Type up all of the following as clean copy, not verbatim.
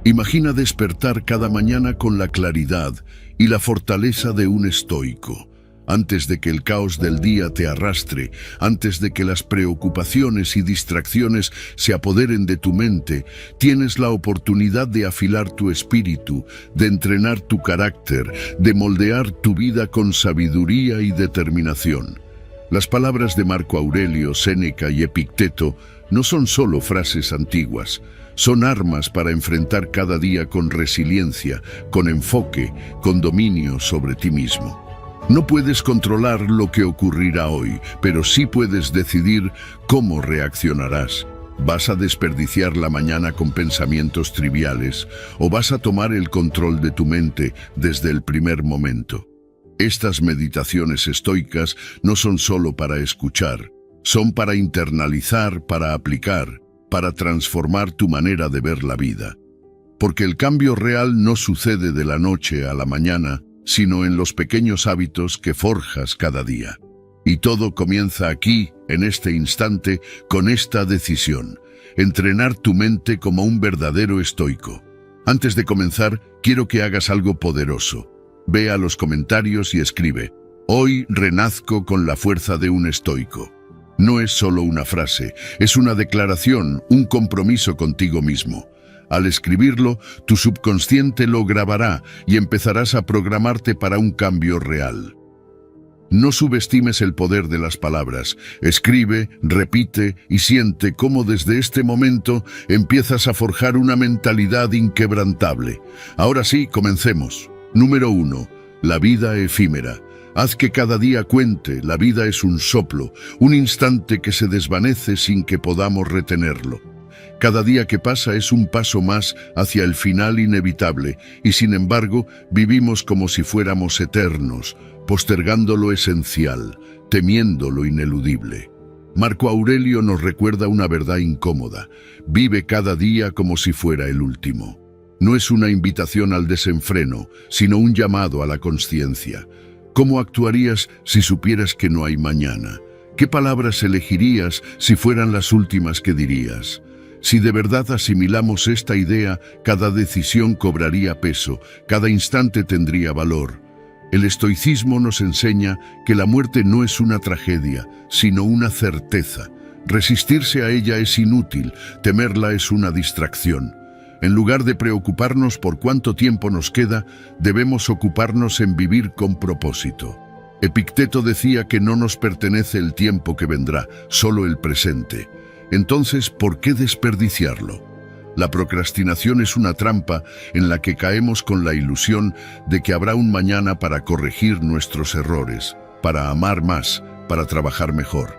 Imagina despertar cada mañana con la claridad y la fortaleza de un estoico. Antes de que el caos del día te arrastre, antes de que las preocupaciones y distracciones se apoderen de tu mente, tienes la oportunidad de afilar tu espíritu, de entrenar tu carácter, de moldear tu vida con sabiduría y determinación. Las palabras de Marco Aurelio, Séneca y Epicteto no son solo frases antiguas, son armas para enfrentar cada día con resiliencia, con enfoque, con dominio sobre ti mismo. No puedes controlar lo que ocurrirá hoy, pero sí puedes decidir cómo reaccionarás. ¿Vas a desperdiciar la mañana con pensamientos triviales o vas a tomar el control de tu mente desde el primer momento? Estas meditaciones estoicas no son solo para escuchar, son para internalizar, para aplicar, para transformar tu manera de ver la vida. Porque el cambio real no sucede de la noche a la mañana, sino en los pequeños hábitos que forjas cada día. Y todo comienza aquí, en este instante, con esta decisión: entrenar tu mente como un verdadero estoico. Antes de comenzar, quiero que hagas algo poderoso. Ve a los comentarios y escribe: hoy renazco con la fuerza de un estoico. No es solo una frase, es una declaración, un compromiso contigo mismo. Al escribirlo, tu subconsciente lo grabará y empezarás a programarte para un cambio real. No subestimes el poder de las palabras. Escribe, repite y siente cómo desde este momento empiezas a forjar una mentalidad inquebrantable. Ahora sí, comencemos. Número 1. La vida efímera. Haz que cada día cuente. La vida es un soplo, un instante que se desvanece sin que podamos retenerlo. Cada día que pasa es un paso más hacia el final inevitable y sin embargo vivimos como si fuéramos eternos, postergando lo esencial, temiendo lo ineludible. Marco Aurelio nos recuerda una verdad incómoda: vive cada día como si fuera el último. No es una invitación al desenfreno, sino un llamado a la consciencia. ¿Cómo actuarías si supieras que no hay mañana? ¿Qué palabras elegirías si fueran las últimas que dirías? Si de verdad asimilamos esta idea, cada decisión cobraría peso, cada instante tendría valor. El estoicismo nos enseña que la muerte no es una tragedia, sino una certeza. Resistirse a ella es inútil, temerla es una distracción. En lugar de preocuparnos por cuánto tiempo nos queda, debemos ocuparnos en vivir con propósito. Epicteto decía que no nos pertenece el tiempo que vendrá, solo el presente. Entonces, ¿por qué desperdiciarlo? La procrastinación es una trampa en la que caemos con la ilusión de que habrá un mañana para corregir nuestros errores, para amar más, para trabajar mejor.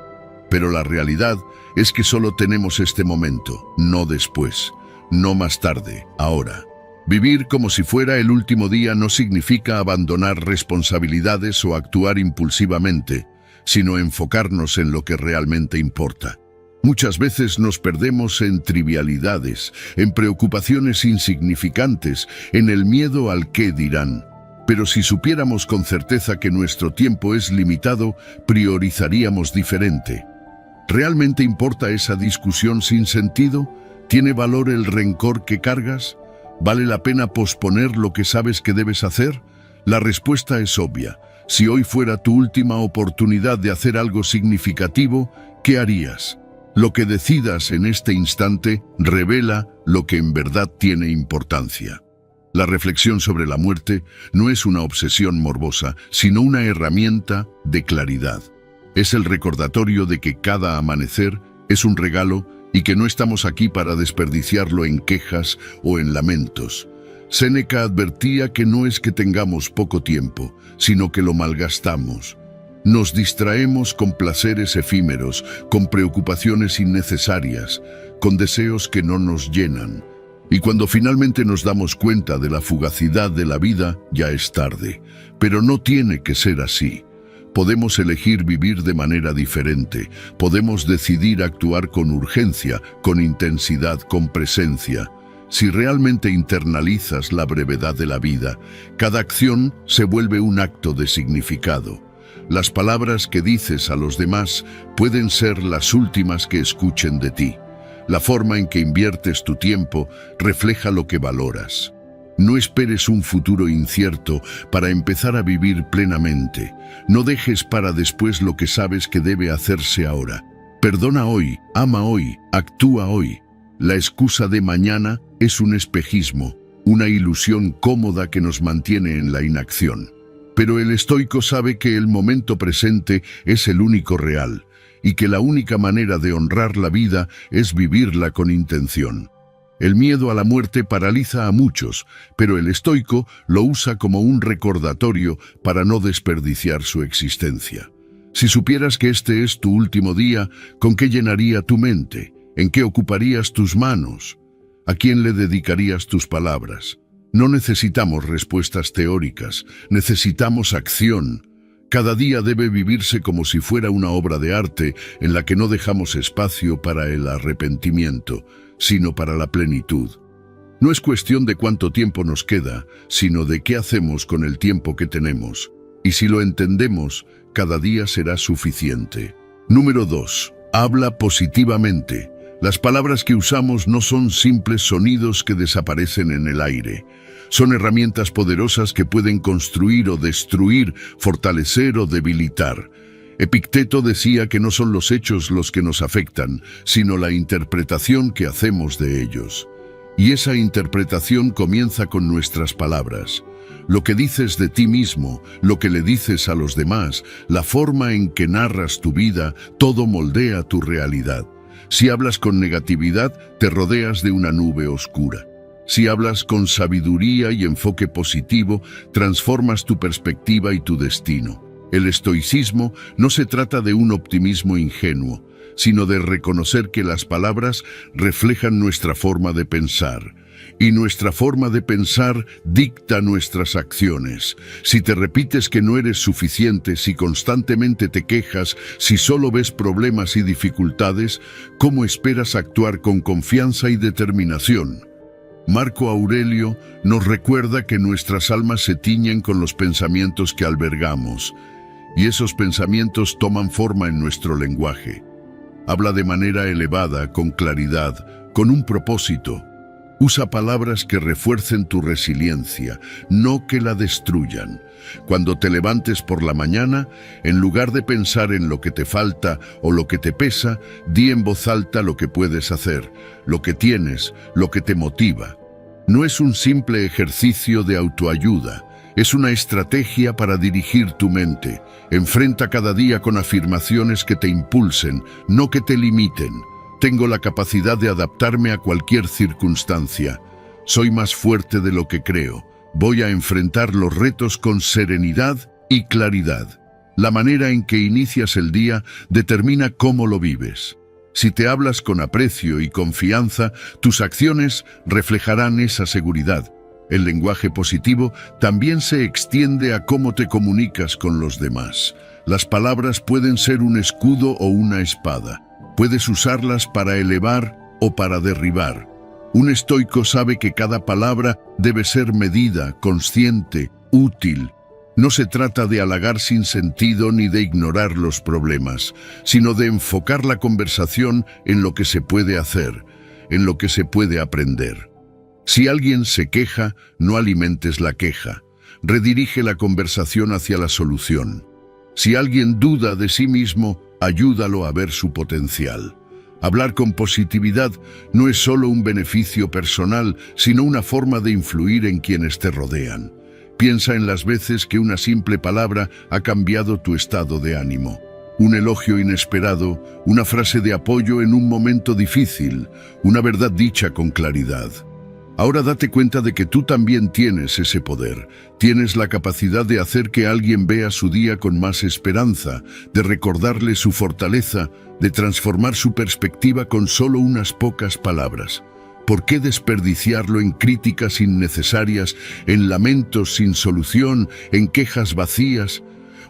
Pero la realidad es que solo tenemos este momento, no después, no más tarde, ahora. Vivir como si fuera el último día no significa abandonar responsabilidades o actuar impulsivamente, sino enfocarnos en lo que realmente importa. Muchas veces nos perdemos en trivialidades, en preocupaciones insignificantes, en el miedo al qué dirán. Pero si supiéramos con certeza que nuestro tiempo es limitado, priorizaríamos diferente. ¿Realmente importa esa discusión sin sentido? ¿Tiene valor el rencor que cargas? ¿Vale la pena posponer lo que sabes que debes hacer? La respuesta es obvia. Si hoy fuera tu última oportunidad de hacer algo significativo, ¿qué harías? Lo que decidas en este instante revela lo que en verdad tiene importancia. La reflexión sobre la muerte no es una obsesión morbosa, sino una herramienta de claridad. Es el recordatorio de que cada amanecer es un regalo y que no estamos aquí para desperdiciarlo en quejas o en lamentos. Séneca advertía que no es que tengamos poco tiempo, sino que lo malgastamos. Nos distraemos con placeres efímeros, con preocupaciones innecesarias, con deseos que no nos llenan. Y cuando finalmente nos damos cuenta de la fugacidad de la vida, ya es tarde. Pero no tiene que ser así. Podemos elegir vivir de manera diferente. Podemos decidir actuar con urgencia, con intensidad, con presencia. Si realmente internalizas la brevedad de la vida, cada acción se vuelve un acto de significado. Las palabras que dices a los demás pueden ser las últimas que escuchen de ti. La forma en que inviertes tu tiempo refleja lo que valoras. No esperes un futuro incierto para empezar a vivir plenamente. No dejes para después lo que sabes que debe hacerse ahora. Perdona hoy, ama hoy, actúa hoy. La excusa de mañana es un espejismo, una ilusión cómoda que nos mantiene en la inacción. Pero el estoico sabe que el momento presente es el único real y que la única manera de honrar la vida es vivirla con intención. El miedo a la muerte paraliza a muchos, pero el estoico lo usa como un recordatorio para no desperdiciar su existencia. Si supieras que este es tu último día, ¿con qué llenaría tu mente? ¿En qué ocuparías tus manos? ¿A quién le dedicarías tus palabras? No necesitamos respuestas teóricas, necesitamos acción. Cada día debe vivirse como si fuera una obra de arte en la que no dejamos espacio para el arrepentimiento, sino para la plenitud. No es cuestión de cuánto tiempo nos queda, sino de qué hacemos con el tiempo que tenemos. Y si lo entendemos, cada día será suficiente. Número 2. Habla positivamente. Las palabras que usamos no son simples sonidos que desaparecen en el aire. Son herramientas poderosas que pueden construir o destruir, fortalecer o debilitar. Epicteto decía que no son los hechos los que nos afectan, sino la interpretación que hacemos de ellos. Y esa interpretación comienza con nuestras palabras. Lo que dices de ti mismo, lo que le dices a los demás, la forma en que narras tu vida, todo moldea tu realidad. Si hablas con negatividad, te rodeas de una nube oscura. Si hablas con sabiduría y enfoque positivo, transformas tu perspectiva y tu destino. El estoicismo no se trata de un optimismo ingenuo, sino de reconocer que las palabras reflejan nuestra forma de pensar, y nuestra forma de pensar dicta nuestras acciones. Si te repites que no eres suficiente, si constantemente te quejas, si solo ves problemas y dificultades, ¿cómo esperas actuar con confianza y determinación? Marco Aurelio nos recuerda que nuestras almas se tiñen con los pensamientos que albergamos, y esos pensamientos toman forma en nuestro lenguaje. Habla de manera elevada, con claridad, con un propósito. Usa palabras que refuercen tu resiliencia, no que la destruyan. Cuando te levantes por la mañana, en lugar de pensar en lo que te falta o lo que te pesa, di en voz alta lo que puedes hacer, lo que tienes, lo que te motiva. No es un simple ejercicio de autoayuda. Es una estrategia para dirigir tu mente. Enfrenta cada día con afirmaciones que te impulsen, no que te limiten. Tengo la capacidad de adaptarme a cualquier circunstancia. Soy más fuerte de lo que creo. Voy a enfrentar los retos con serenidad y claridad. La manera en que inicias el día determina cómo lo vives. Si te hablas con aprecio y confianza, tus acciones reflejarán esa seguridad. El lenguaje positivo también se extiende a cómo te comunicas con los demás. Las palabras pueden ser un escudo o una espada. Puedes usarlas para elevar o para derribar. Un estoico sabe que cada palabra debe ser medida, consciente, útil. No se trata de halagar sin sentido ni de ignorar los problemas, sino de enfocar la conversación en lo que se puede hacer, en lo que se puede aprender. Si alguien se queja, no alimentes la queja. Redirige la conversación hacia la solución. Si alguien duda de sí mismo, ayúdalo a ver su potencial. Hablar con positividad no es solo un beneficio personal, sino una forma de influir en quienes te rodean. Piensa en las veces que una simple palabra ha cambiado tu estado de ánimo. Un elogio inesperado, una frase de apoyo en un momento difícil, una verdad dicha con claridad. Ahora date cuenta de que tú también tienes ese poder. Tienes la capacidad de hacer que alguien vea su día con más esperanza, de recordarle su fortaleza, de transformar su perspectiva con solo unas pocas palabras. ¿Por qué desperdiciarlo en críticas innecesarias, en lamentos sin solución, en quejas vacías?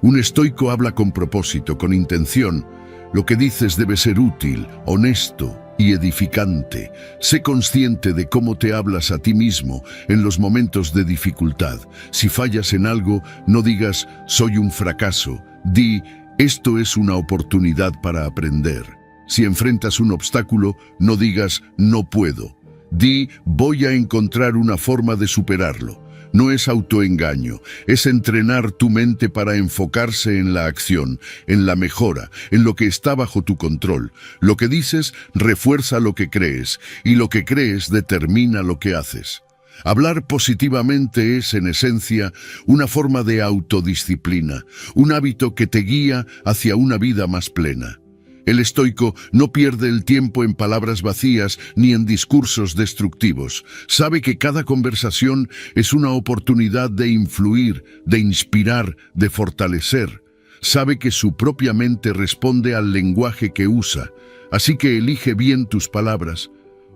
Un estoico habla con propósito, con intención. Lo que dices debe ser útil, honesto y edificante. Sé consciente de cómo te hablas a ti mismo en los momentos de dificultad. Si fallas en algo, no digas «soy un fracaso». Di «esto es una oportunidad para aprender». Si enfrentas un obstáculo, no digas no puedo. Di voy a encontrar una forma de superarlo. No es autoengaño, es entrenar tu mente para enfocarse en la acción, en la mejora, en lo que está bajo tu control. Lo que dices refuerza lo que crees, y lo que crees determina lo que haces. Hablar positivamente es, en esencia, una forma de autodisciplina, un hábito que te guía hacia una vida más plena. El estoico no pierde el tiempo en palabras vacías ni en discursos destructivos. Sabe que cada conversación es una oportunidad de influir, de inspirar, de fortalecer. Sabe que su propia mente responde al lenguaje que usa, así que elige bien tus palabras.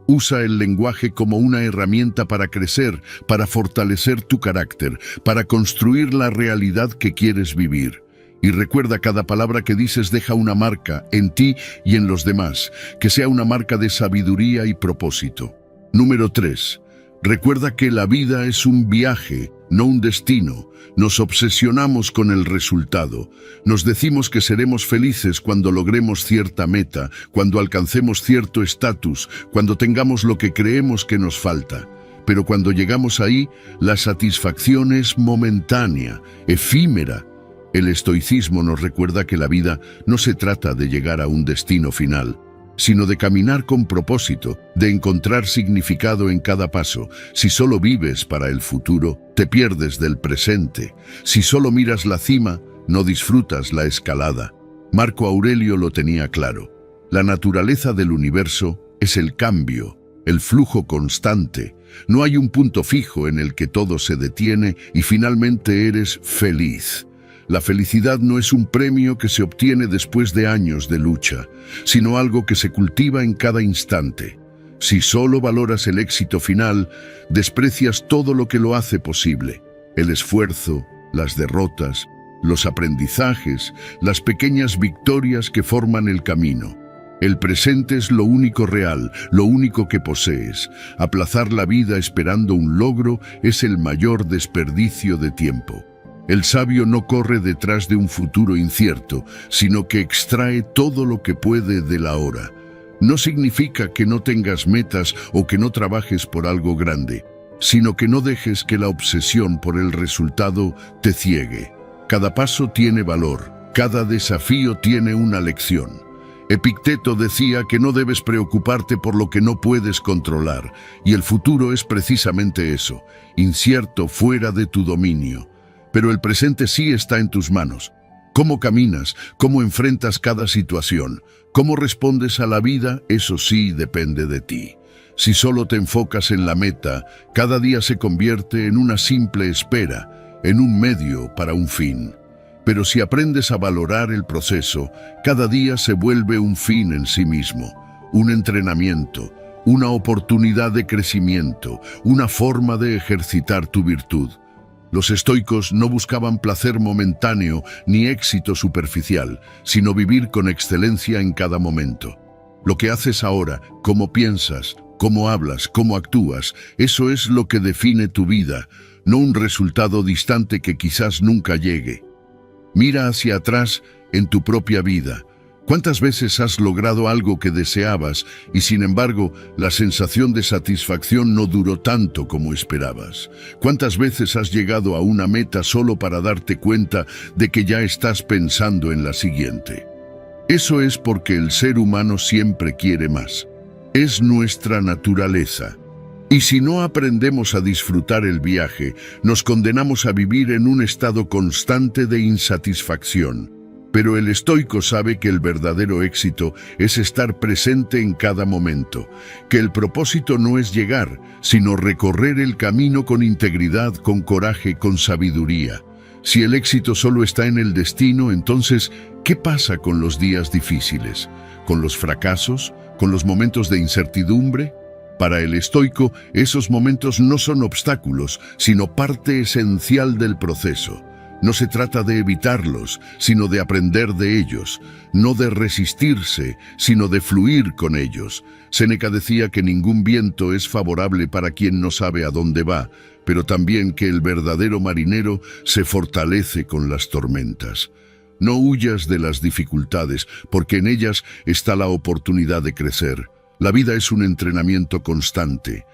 Usa el lenguaje como una herramienta para crecer, para fortalecer tu carácter, para construir la realidad que quieres vivir. Y recuerda, cada palabra que dices deja una marca en ti y en los demás, que sea una marca de sabiduría y propósito. Número 3. Recuerda que la vida es un viaje, no un destino. Nos obsesionamos con el resultado. Nos decimos que seremos felices cuando logremos cierta meta, cuando alcancemos cierto estatus, cuando tengamos lo que creemos que nos falta. Pero cuando llegamos ahí, la satisfacción es momentánea, efímera. El estoicismo nos recuerda que la vida no se trata de llegar a un destino final, sino de caminar con propósito, de encontrar significado en cada paso. Si solo vives para el futuro, te pierdes del presente. Si solo miras la cima, no disfrutas la escalada. Marco Aurelio lo tenía claro. La naturaleza del universo es el cambio, el flujo constante. No hay un punto fijo en el que todo se detiene y finalmente eres feliz. La felicidad no es un premio que se obtiene después de años de lucha, sino algo que se cultiva en cada instante. Si solo valoras el éxito final, desprecias todo lo que lo hace posible: el esfuerzo, las derrotas, los aprendizajes, las pequeñas victorias que forman el camino. El presente es lo único real, lo único que posees. Aplazar la vida esperando un logro es el mayor desperdicio de tiempo. El sabio no corre detrás de un futuro incierto, sino que extrae todo lo que puede del ahora. No significa que no tengas metas o que no trabajes por algo grande, sino que no dejes que la obsesión por el resultado te ciegue. Cada paso tiene valor, cada desafío tiene una lección. Epicteto decía que no debes preocuparte por lo que no puedes controlar, y el futuro es precisamente eso, incierto, fuera de tu dominio. Pero el presente sí está en tus manos. Cómo caminas, cómo enfrentas cada situación, cómo respondes a la vida, eso sí depende de ti. Si solo te enfocas en la meta, cada día se convierte en una simple espera, en un medio para un fin. Pero si aprendes a valorar el proceso, cada día se vuelve un fin en sí mismo, un entrenamiento, una oportunidad de crecimiento, una forma de ejercitar tu virtud. Los estoicos no buscaban placer momentáneo ni éxito superficial, sino vivir con excelencia en cada momento. Lo que haces ahora, cómo piensas, cómo hablas, cómo actúas, eso es lo que define tu vida, no un resultado distante que quizás nunca llegue. Mira hacia atrás en tu propia vida. ¿Cuántas veces has logrado algo que deseabas y, sin embargo, la sensación de satisfacción no duró tanto como esperabas? ¿Cuántas veces has llegado a una meta solo para darte cuenta de que ya estás pensando en la siguiente? Eso es porque el ser humano siempre quiere más. Es nuestra naturaleza. Y si no aprendemos a disfrutar el viaje, nos condenamos a vivir en un estado constante de insatisfacción. Pero el estoico sabe que el verdadero éxito es estar presente en cada momento, que el propósito no es llegar, sino recorrer el camino con integridad, con coraje, con sabiduría. Si el éxito solo está en el destino, entonces, ¿qué pasa con los días difíciles? ¿Con los fracasos? ¿Con los momentos de incertidumbre? Para el estoico, esos momentos no son obstáculos, sino parte esencial del proceso. No se trata de evitarlos, sino de aprender de ellos, no de resistirse, sino de fluir con ellos. Séneca decía que ningún viento es favorable para quien no sabe a dónde va, pero también que el verdadero marinero se fortalece con las tormentas. No huyas de las dificultades, porque en ellas está la oportunidad de crecer. La vida es un entrenamiento constante.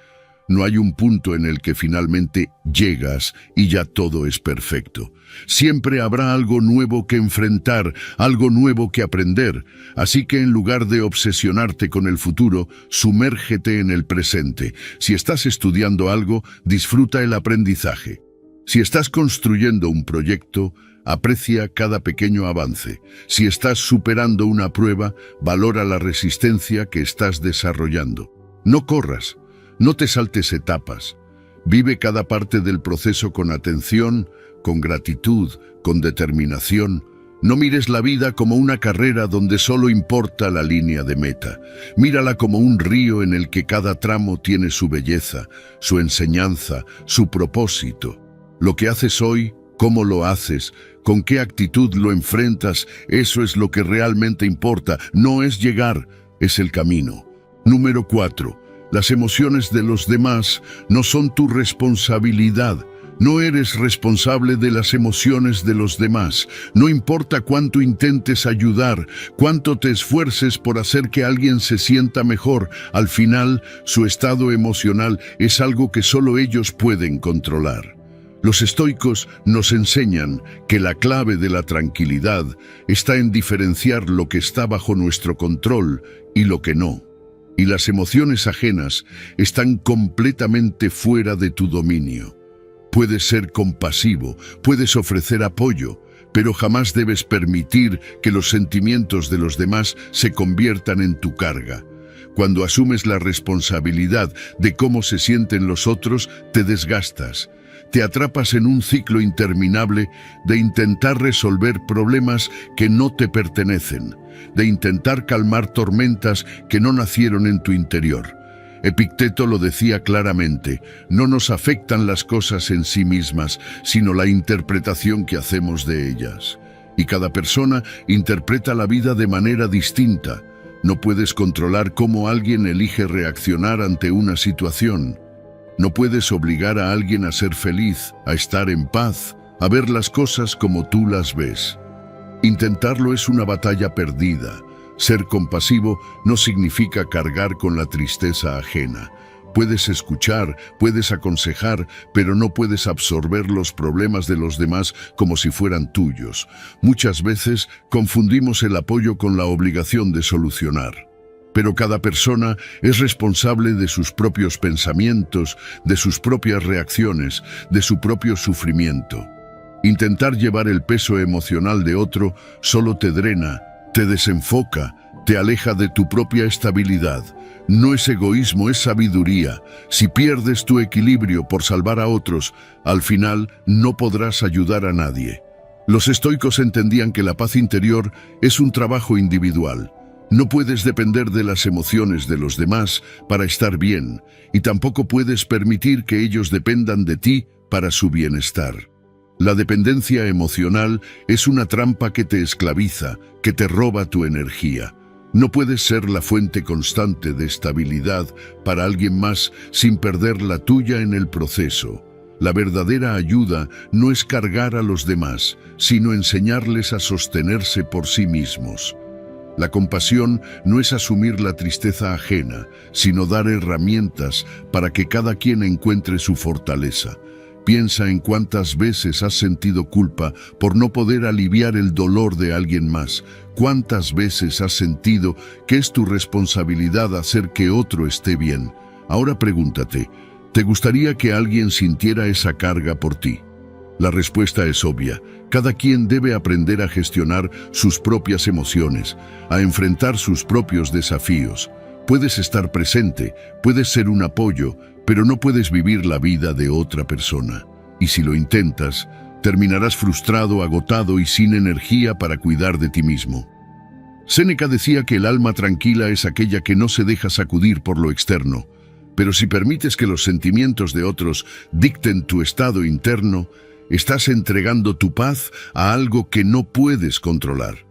No hay un punto en el que finalmente llegas y ya todo es perfecto. Siempre habrá algo nuevo que enfrentar, algo nuevo que aprender. Así que en lugar de obsesionarte con el futuro, sumérgete en el presente. Si estás estudiando algo, disfruta el aprendizaje. Si estás construyendo un proyecto, aprecia cada pequeño avance. Si estás superando una prueba, valora la resistencia que estás desarrollando. No corras. No te saltes etapas. Vive cada parte del proceso con atención, con gratitud, con determinación. No mires la vida como una carrera donde solo importa la línea de meta. Mírala como un río en el que cada tramo tiene su belleza, su enseñanza, su propósito. Lo que haces hoy, cómo lo haces, con qué actitud lo enfrentas, eso es lo que realmente importa. No es llegar, es el camino. Número 4. Las emociones de los demás no son tu responsabilidad. No eres responsable de las emociones de los demás. No importa cuánto intentes ayudar, cuánto te esfuerces por hacer que alguien se sienta mejor, al final, su estado emocional es algo que solo ellos pueden controlar. Los estoicos nos enseñan que la clave de la tranquilidad está en diferenciar lo que está bajo nuestro control y lo que no. Y las emociones ajenas están completamente fuera de tu dominio. Puedes ser compasivo, puedes ofrecer apoyo, pero jamás debes permitir que los sentimientos de los demás se conviertan en tu carga. Cuando asumes la responsabilidad de cómo se sienten los otros, te desgastas. Te atrapas en un ciclo interminable de intentar resolver problemas que no te pertenecen, de intentar calmar tormentas que no nacieron en tu interior. Epicteto lo decía claramente, no nos afectan las cosas en sí mismas, sino la interpretación que hacemos de ellas. Y cada persona interpreta la vida de manera distinta. No puedes controlar cómo alguien elige reaccionar ante una situación. No puedes obligar a alguien a ser feliz, a estar en paz, a ver las cosas como tú las ves. Intentarlo es una batalla perdida. Ser compasivo no significa cargar con la tristeza ajena. Puedes escuchar, puedes aconsejar, pero no puedes absorber los problemas de los demás como si fueran tuyos. Muchas veces confundimos el apoyo con la obligación de solucionar. Pero cada persona es responsable de sus propios pensamientos, de sus propias reacciones, de su propio sufrimiento. Intentar llevar el peso emocional de otro solo te drena, te desenfoca, te aleja de tu propia estabilidad. No es egoísmo, es sabiduría. Si pierdes tu equilibrio por salvar a otros, al final no podrás ayudar a nadie. Los estoicos entendían que la paz interior es un trabajo individual. No puedes depender de las emociones de los demás para estar bien, y tampoco puedes permitir que ellos dependan de ti para su bienestar. La dependencia emocional es una trampa que te esclaviza, que te roba tu energía. No puedes ser la fuente constante de estabilidad para alguien más sin perder la tuya en el proceso. La verdadera ayuda no es cargar a los demás, sino enseñarles a sostenerse por sí mismos. La compasión no es asumir la tristeza ajena, sino dar herramientas para que cada quien encuentre su fortaleza. Piensa en cuántas veces has sentido culpa por no poder aliviar el dolor de alguien más. Cuántas veces has sentido que es tu responsabilidad hacer que otro esté bien. Ahora pregúntate, ¿te gustaría que alguien sintiera esa carga por ti? La respuesta es obvia. Cada quien debe aprender a gestionar sus propias emociones, a enfrentar sus propios desafíos. Puedes estar presente, puedes ser un apoyo, pero no puedes vivir la vida de otra persona. Y si lo intentas, terminarás frustrado, agotado y sin energía para cuidar de ti mismo. Séneca decía que el alma tranquila es aquella que no se deja sacudir por lo externo, pero si permites que los sentimientos de otros dicten tu estado interno, estás entregando tu paz a algo que no puedes controlar.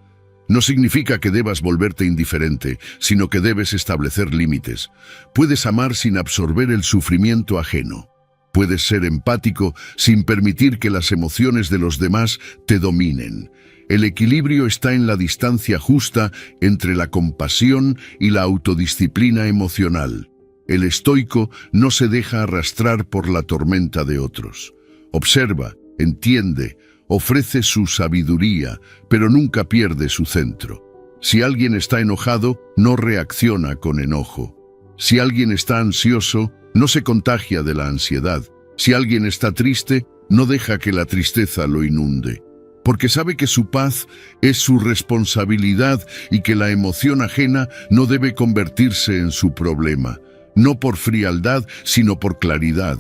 No significa que debas volverte indiferente, sino que debes establecer límites. Puedes amar sin absorber el sufrimiento ajeno. Puedes ser empático sin permitir que las emociones de los demás te dominen. El equilibrio está en la distancia justa entre la compasión y la autodisciplina emocional. El estoico no se deja arrastrar por la tormenta de otros. Observa, entiende, ofrece su sabiduría, pero nunca pierde su centro. Si alguien está enojado, no reacciona con enojo. Si alguien está ansioso, no se contagia de la ansiedad. Si alguien está triste, no deja que la tristeza lo inunde. Porque sabe que su paz es su responsabilidad y que la emoción ajena no debe convertirse en su problema. No por frialdad, sino por claridad.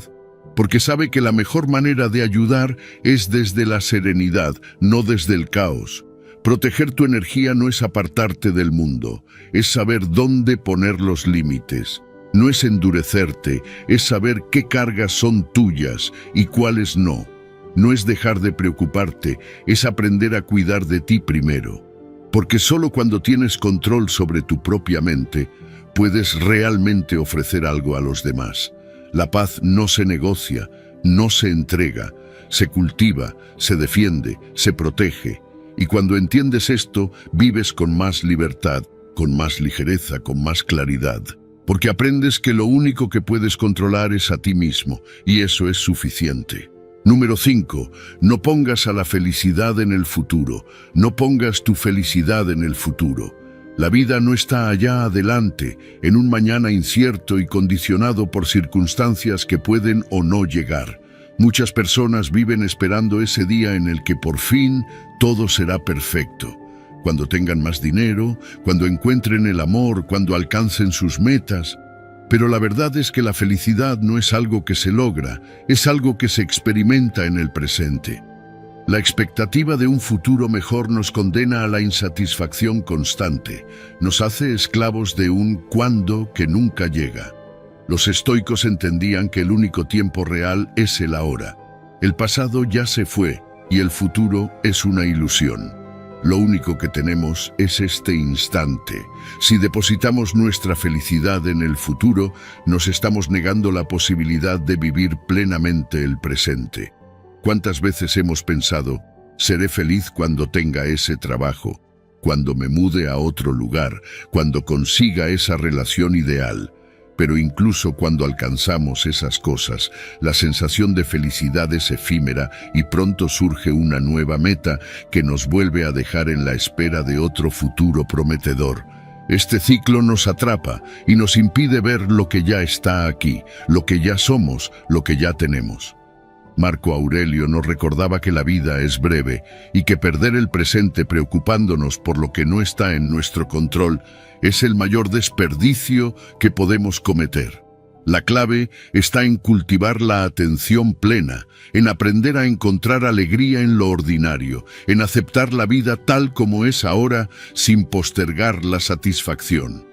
Porque sabe que la mejor manera de ayudar es desde la serenidad, no desde el caos. Proteger tu energía no es apartarte del mundo, es saber dónde poner los límites. No es endurecerte, es saber qué cargas son tuyas y cuáles no. No es dejar de preocuparte, es aprender a cuidar de ti primero. Porque solo cuando tienes control sobre tu propia mente, puedes realmente ofrecer algo a los demás. La paz no se negocia, no se entrega, se cultiva, se defiende, se protege. Y cuando entiendes esto, vives con más libertad, con más ligereza, con más claridad. Porque aprendes que lo único que puedes controlar es a ti mismo, y eso es suficiente. Número 5. No pongas a la felicidad en el futuro. No pongas tu felicidad en el futuro. La vida no está allá adelante, en un mañana incierto y condicionado por circunstancias que pueden o no llegar. Muchas personas viven esperando ese día en el que por fin todo será perfecto. Cuando tengan más dinero, cuando encuentren el amor, cuando alcancen sus metas. Pero la verdad es que la felicidad no es algo que se logra, es algo que se experimenta en el presente. La expectativa de un futuro mejor nos condena a la insatisfacción constante, nos hace esclavos de un cuándo que nunca llega. Los estoicos entendían que el único tiempo real es el ahora. El pasado ya se fue y el futuro es una ilusión. Lo único que tenemos es este instante. Si depositamos nuestra felicidad en el futuro, nos estamos negando la posibilidad de vivir plenamente el presente. ¿Cuántas veces hemos pensado, seré feliz cuando tenga ese trabajo, cuando me mude a otro lugar, cuando consiga esa relación ideal? Pero incluso cuando alcanzamos esas cosas, la sensación de felicidad es efímera y pronto surge una nueva meta que nos vuelve a dejar en la espera de otro futuro prometedor. Este ciclo nos atrapa y nos impide ver lo que ya está aquí, lo que ya somos, lo que ya tenemos. Marco Aurelio nos recordaba que la vida es breve y que perder el presente preocupándonos por lo que no está en nuestro control es el mayor desperdicio que podemos cometer. La clave está en cultivar la atención plena, en aprender a encontrar alegría en lo ordinario, en aceptar la vida tal como es ahora sin postergar la satisfacción.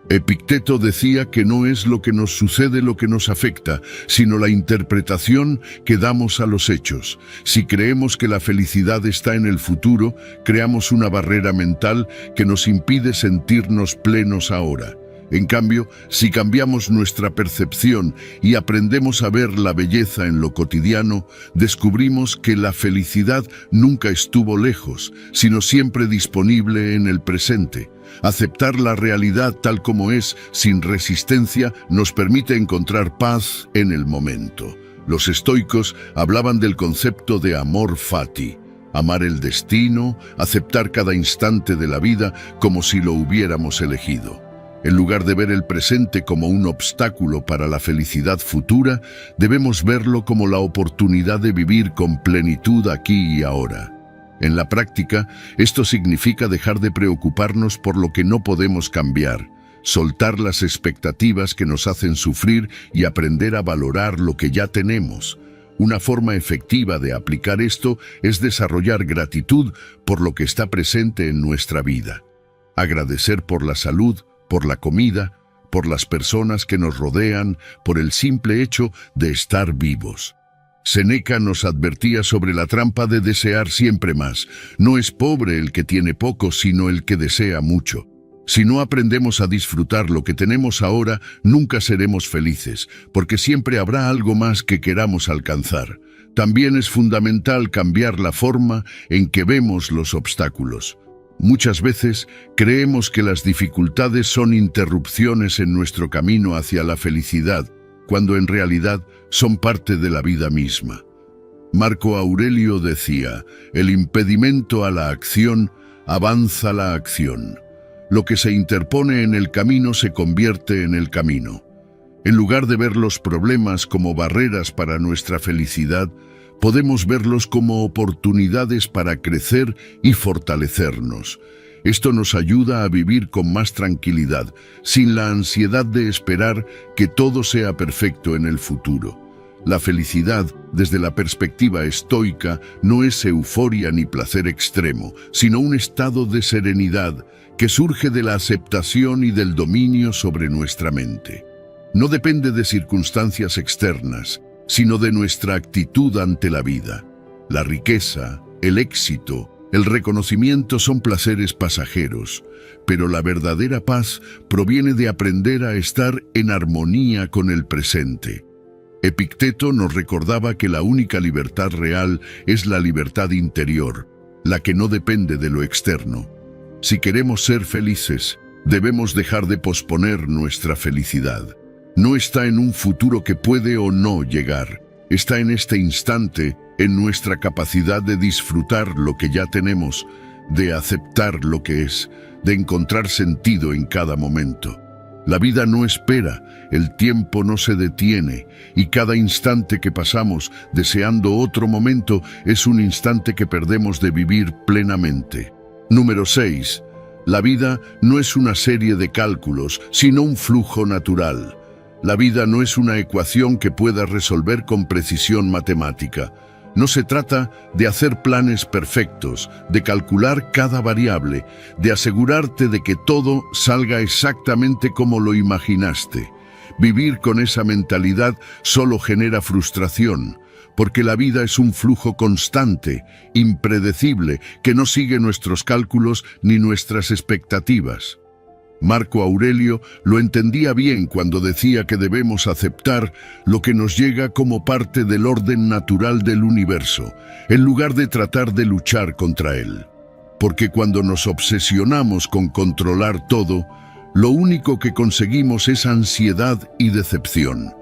Epicteto decía que no es lo que nos sucede lo que nos afecta, sino la interpretación que damos a los hechos. Si creemos que la felicidad está en el futuro, creamos una barrera mental que nos impide sentirnos plenos ahora. En cambio, si cambiamos nuestra percepción y aprendemos a ver la belleza en lo cotidiano, descubrimos que la felicidad nunca estuvo lejos, sino siempre disponible en el presente. Aceptar la realidad tal como es, sin resistencia, nos permite encontrar paz en el momento. Los estoicos hablaban del concepto de amor fati, amar el destino, aceptar cada instante de la vida como si lo hubiéramos elegido. En lugar de ver el presente como un obstáculo para la felicidad futura, debemos verlo como la oportunidad de vivir con plenitud aquí y ahora. En la práctica, esto significa dejar de preocuparnos por lo que no podemos cambiar, soltar las expectativas que nos hacen sufrir y aprender a valorar lo que ya tenemos. Una forma efectiva de aplicar esto es desarrollar gratitud por lo que está presente en nuestra vida. Agradecer por la salud, por la comida, por las personas que nos rodean, por el simple hecho de estar vivos. Séneca nos advertía sobre la trampa de desear siempre más. No es pobre el que tiene poco, sino el que desea mucho. Si no aprendemos a disfrutar lo que tenemos ahora, nunca seremos felices, porque siempre habrá algo más que queramos alcanzar. También es fundamental cambiar la forma en que vemos los obstáculos. Muchas veces creemos que las dificultades son interrupciones en nuestro camino hacia la felicidad, cuando en realidad son parte de la vida misma. Marco Aurelio decía: el impedimento a la acción avanza la acción. Lo que se interpone en el camino se convierte en el camino. En lugar de ver los problemas como barreras para nuestra felicidad, podemos verlos como oportunidades para crecer y fortalecernos. Esto nos ayuda a vivir con más tranquilidad, sin la ansiedad de esperar que todo sea perfecto en el futuro. La felicidad, desde la perspectiva estoica, no es euforia ni placer extremo, sino un estado de serenidad que surge de la aceptación y del dominio sobre nuestra mente. No depende de circunstancias externas, sino de nuestra actitud ante la vida. La riqueza, el éxito, el reconocimiento son placeres pasajeros, pero la verdadera paz proviene de aprender a estar en armonía con el presente. Epicteto nos recordaba que la única libertad real es la libertad interior, la que no depende de lo externo. Si queremos ser felices, debemos dejar de posponer nuestra felicidad. No está en un futuro que puede o no llegar. Está en este instante, en nuestra capacidad de disfrutar lo que ya tenemos, de aceptar lo que es, de encontrar sentido en cada momento. La vida no espera, el tiempo no se detiene, y cada instante que pasamos deseando otro momento es un instante que perdemos de vivir plenamente. Número 6. La vida no es una serie de cálculos, sino un flujo natural. La vida no es una ecuación que pueda resolver con precisión matemática. No se trata de hacer planes perfectos, de calcular cada variable, de asegurarte de que todo salga exactamente como lo imaginaste. Vivir con esa mentalidad solo genera frustración, porque la vida es un flujo constante, impredecible, que no sigue nuestros cálculos ni nuestras expectativas. Marco Aurelio lo entendía bien cuando decía que debemos aceptar lo que nos llega como parte del orden natural del universo, en lugar de tratar de luchar contra él. Porque cuando nos obsesionamos con controlar todo, lo único que conseguimos es ansiedad y decepción.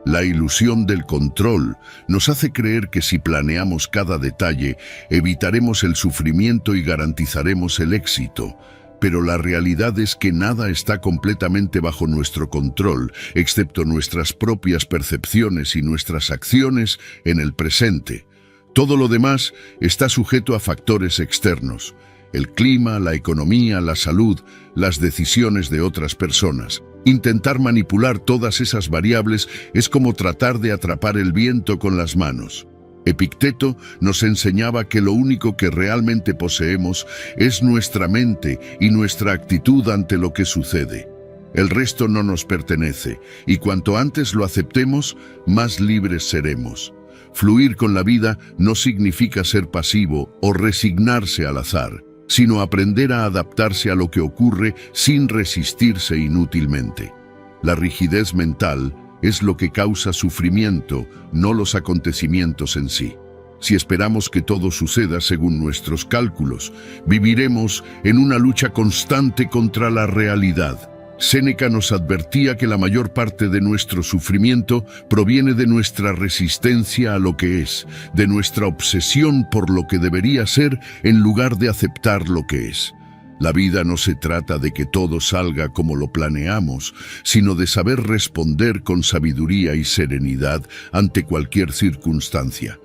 La ilusión del control nos hace creer que si planeamos cada detalle, evitaremos el sufrimiento y garantizaremos el éxito. Pero la realidad es que nada está completamente bajo nuestro control, excepto nuestras propias percepciones y nuestras acciones en el presente. Todo lo demás está sujeto a factores externos: el clima, la economía, la salud, las decisiones de otras personas. Intentar manipular todas esas variables es como tratar de atrapar el viento con las manos. Epicteto nos enseñaba que lo único que realmente poseemos es nuestra mente y nuestra actitud ante lo que sucede. El resto no nos pertenece, y cuanto antes lo aceptemos, más libres seremos. Fluir con la vida no significa ser pasivo o resignarse al azar, sino aprender a adaptarse a lo que ocurre sin resistirse inútilmente. La rigidez mental es lo que causa sufrimiento, no los acontecimientos en sí. Si esperamos que todo suceda según nuestros cálculos, viviremos en una lucha constante contra la realidad. Séneca nos advertía que la mayor parte de nuestro sufrimiento proviene de nuestra resistencia a lo que es, de nuestra obsesión por lo que debería ser en lugar de aceptar lo que es. La vida no se trata de que todo salga como lo planeamos, sino de saber responder con sabiduría y serenidad ante cualquier circunstancia.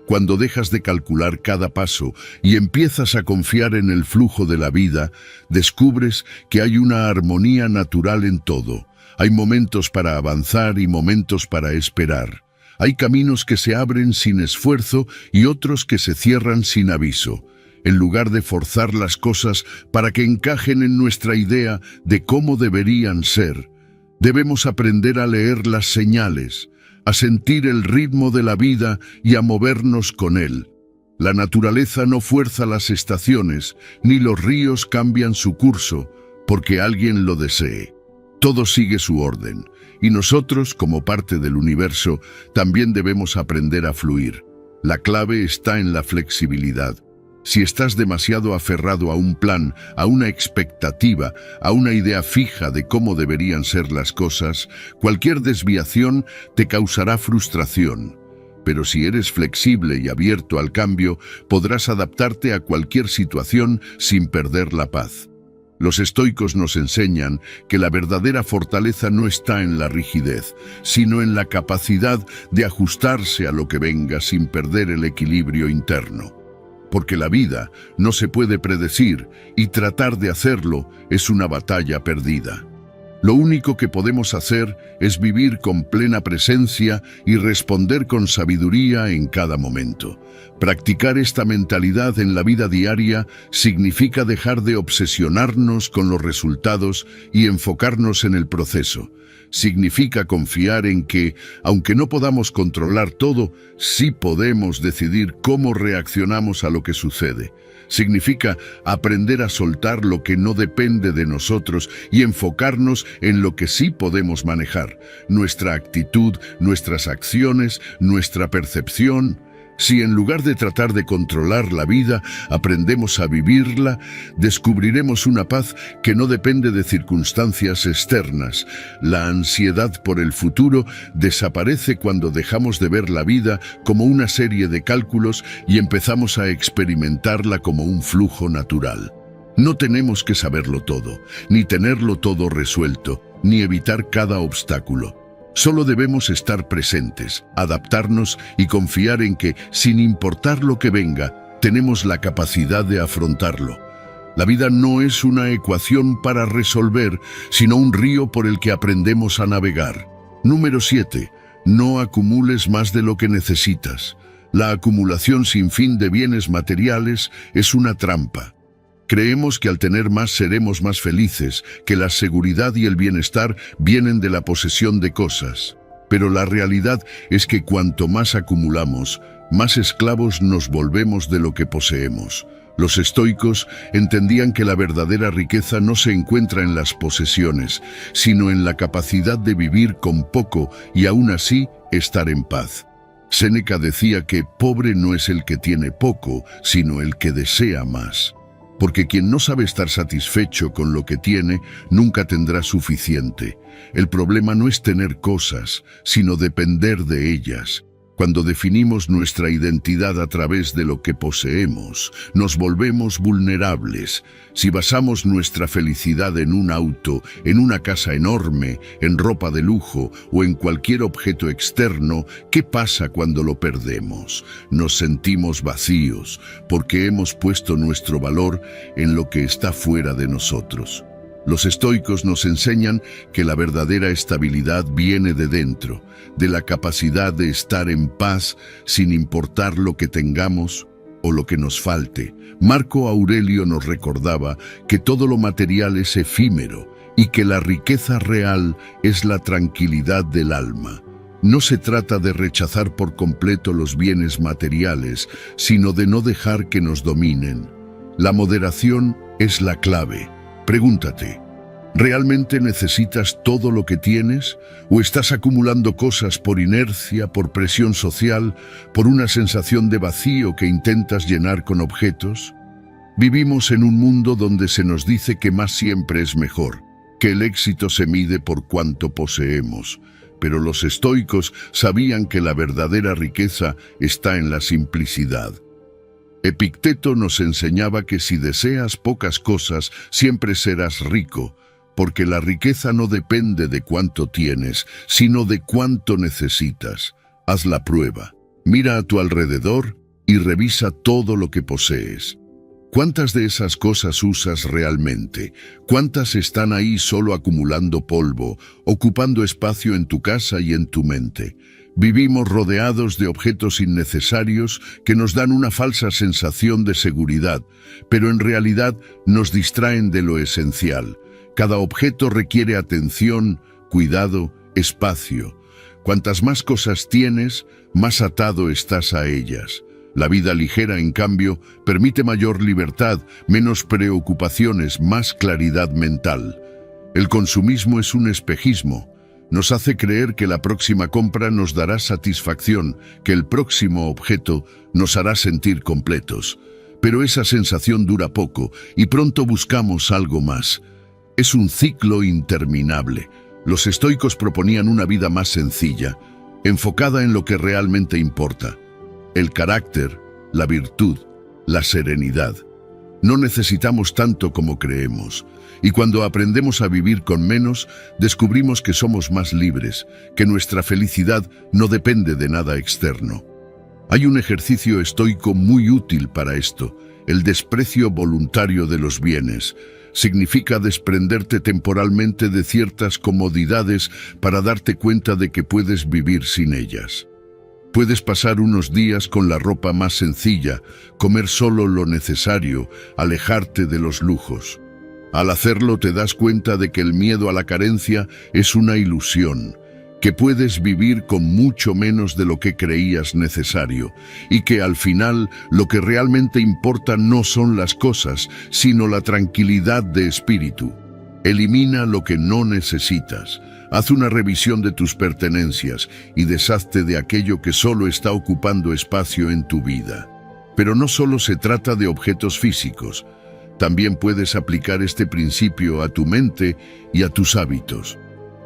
Cuando dejas de calcular cada paso y empiezas a confiar en el flujo de la vida, descubres que hay una armonía natural en todo. Hay momentos para avanzar y momentos para esperar. Hay caminos que se abren sin esfuerzo y otros que se cierran sin aviso. En lugar de forzar las cosas para que encajen en nuestra idea de cómo deberían ser, debemos aprender a leer las señales, a sentir el ritmo de la vida y a movernos con él. La naturaleza no fuerza las estaciones, ni los ríos cambian su curso, porque alguien lo desee. Todo sigue su orden, y nosotros, como parte del universo, también debemos aprender a fluir. La clave está en la flexibilidad. Si estás demasiado aferrado a un plan, a una expectativa, a una idea fija de cómo deberían ser las cosas, cualquier desviación te causará frustración. Pero si eres flexible y abierto al cambio, podrás adaptarte a cualquier situación sin perder la paz. Los estoicos nos enseñan que la verdadera fortaleza no está en la rigidez, sino en la capacidad de ajustarse a lo que venga sin perder el equilibrio interno. Porque la vida no se puede predecir y tratar de hacerlo es una batalla perdida. Lo único que podemos hacer es vivir con plena presencia y responder con sabiduría en cada momento. Practicar esta mentalidad en la vida diaria significa dejar de obsesionarnos con los resultados y enfocarnos en el proceso. Significa confiar en que, aunque no podamos controlar todo, sí podemos decidir cómo reaccionamos a lo que sucede. Significa aprender a soltar lo que no depende de nosotros y enfocarnos en lo que sí podemos manejar, nuestra actitud, nuestras acciones, nuestra percepción. Si en lugar de tratar de controlar la vida, aprendemos a vivirla, descubriremos una paz que no depende de circunstancias externas. La ansiedad por el futuro desaparece cuando dejamos de ver la vida como una serie de cálculos y empezamos a experimentarla como un flujo natural. No tenemos que saberlo todo, ni tenerlo todo resuelto, ni evitar cada obstáculo. Solo debemos estar presentes, adaptarnos y confiar en que, sin importar lo que venga, tenemos la capacidad de afrontarlo. La vida no es una ecuación para resolver, sino un río por el que aprendemos a navegar. Número 7. No acumules más de lo que necesitas. La acumulación sin fin de bienes materiales es una trampa. Creemos que al tener más seremos más felices, que la seguridad y el bienestar vienen de la posesión de cosas. Pero la realidad es que cuanto más acumulamos, más esclavos nos volvemos de lo que poseemos. Los estoicos entendían que la verdadera riqueza no se encuentra en las posesiones, sino en la capacidad de vivir con poco y aún así estar en paz. Séneca decía que pobre no es el que tiene poco, sino el que desea más. Porque quien no sabe estar satisfecho con lo que tiene, nunca tendrá suficiente. El problema no es tener cosas, sino depender de ellas. Cuando definimos nuestra identidad a través de lo que poseemos, nos volvemos vulnerables. Si basamos nuestra felicidad en un auto, en una casa enorme, en ropa de lujo o en cualquier objeto externo, ¿qué pasa cuando lo perdemos? Nos sentimos vacíos porque hemos puesto nuestro valor en lo que está fuera de nosotros. Los estoicos nos enseñan que la verdadera estabilidad viene de dentro, de la capacidad de estar en paz sin importar lo que tengamos o lo que nos falte. Marco Aurelio nos recordaba que todo lo material es efímero y que la riqueza real es la tranquilidad del alma. No se trata de rechazar por completo los bienes materiales, sino de no dejar que nos dominen. La moderación es la clave. Pregúntate, ¿realmente necesitas todo lo que tienes? ¿O estás acumulando cosas por inercia, por presión social, por una sensación de vacío que intentas llenar con objetos? Vivimos en un mundo donde se nos dice que más siempre es mejor, que el éxito se mide por cuánto poseemos. Pero los estoicos sabían que la verdadera riqueza está en la simplicidad. Epicteto nos enseñaba que si deseas pocas cosas, siempre serás rico, porque la riqueza no depende de cuánto tienes, sino de cuánto necesitas. Haz la prueba. Mira a tu alrededor y revisa todo lo que posees. ¿Cuántas de esas cosas usas realmente? ¿Cuántas están ahí solo acumulando polvo, ocupando espacio en tu casa y en tu mente? Vivimos rodeados de objetos innecesarios que nos dan una falsa sensación de seguridad, pero en realidad nos distraen de lo esencial. Cada objeto requiere atención, cuidado, espacio. Cuantas más cosas tienes, más atado estás a ellas. La vida ligera, en cambio, permite mayor libertad, menos preocupaciones, más claridad mental. El consumismo es un espejismo. Nos hace creer que la próxima compra nos dará satisfacción, que el próximo objeto nos hará sentir completos. Pero esa sensación dura poco y pronto buscamos algo más. Es un ciclo interminable. Los estoicos proponían una vida más sencilla, enfocada en lo que realmente importa: el carácter, la virtud, la serenidad. No necesitamos tanto como creemos, y cuando aprendemos a vivir con menos, descubrimos que somos más libres, que nuestra felicidad no depende de nada externo. Hay un ejercicio estoico muy útil para esto: el desprecio voluntario de los bienes. Significa desprenderte temporalmente de ciertas comodidades para darte cuenta de que puedes vivir sin ellas. Puedes pasar unos días con la ropa más sencilla, comer solo lo necesario, alejarte de los lujos. Al hacerlo te das cuenta de que el miedo a la carencia es una ilusión, que puedes vivir con mucho menos de lo que creías necesario, y que al final lo que realmente importa no son las cosas, sino la tranquilidad de espíritu. Elimina lo que no necesitas. Haz una revisión de tus pertenencias y deshazte de aquello que solo está ocupando espacio en tu vida. Pero no solo se trata de objetos físicos. También puedes aplicar este principio a tu mente y a tus hábitos.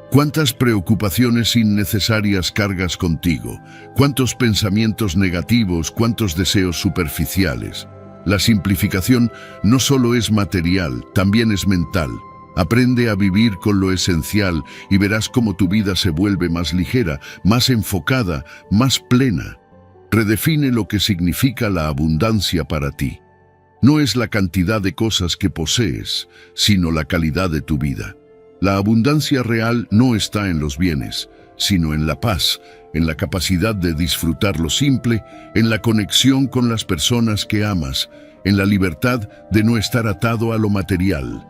¿Cuántas preocupaciones innecesarias cargas contigo? ¿Cuántos pensamientos negativos? ¿Cuántos deseos superficiales? La simplificación no solo es material, también es mental. Aprende a vivir con lo esencial y verás cómo tu vida se vuelve más ligera, más enfocada, más plena. Redefine lo que significa la abundancia para ti. No es la cantidad de cosas que posees, sino la calidad de tu vida. La abundancia real no está en los bienes, sino en la paz, en la capacidad de disfrutar lo simple, en la conexión con las personas que amas, en la libertad de no estar atado a lo material.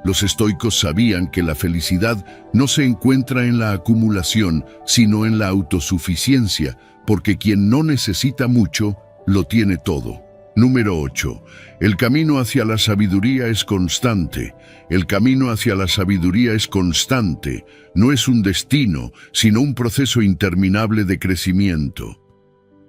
Los estoicos sabían que la felicidad no se encuentra en la acumulación, sino en la autosuficiencia, porque quien no necesita mucho, lo tiene todo. Número 8. El camino hacia la sabiduría es constante. El camino hacia la sabiduría es constante. No es un destino, sino un proceso interminable de crecimiento.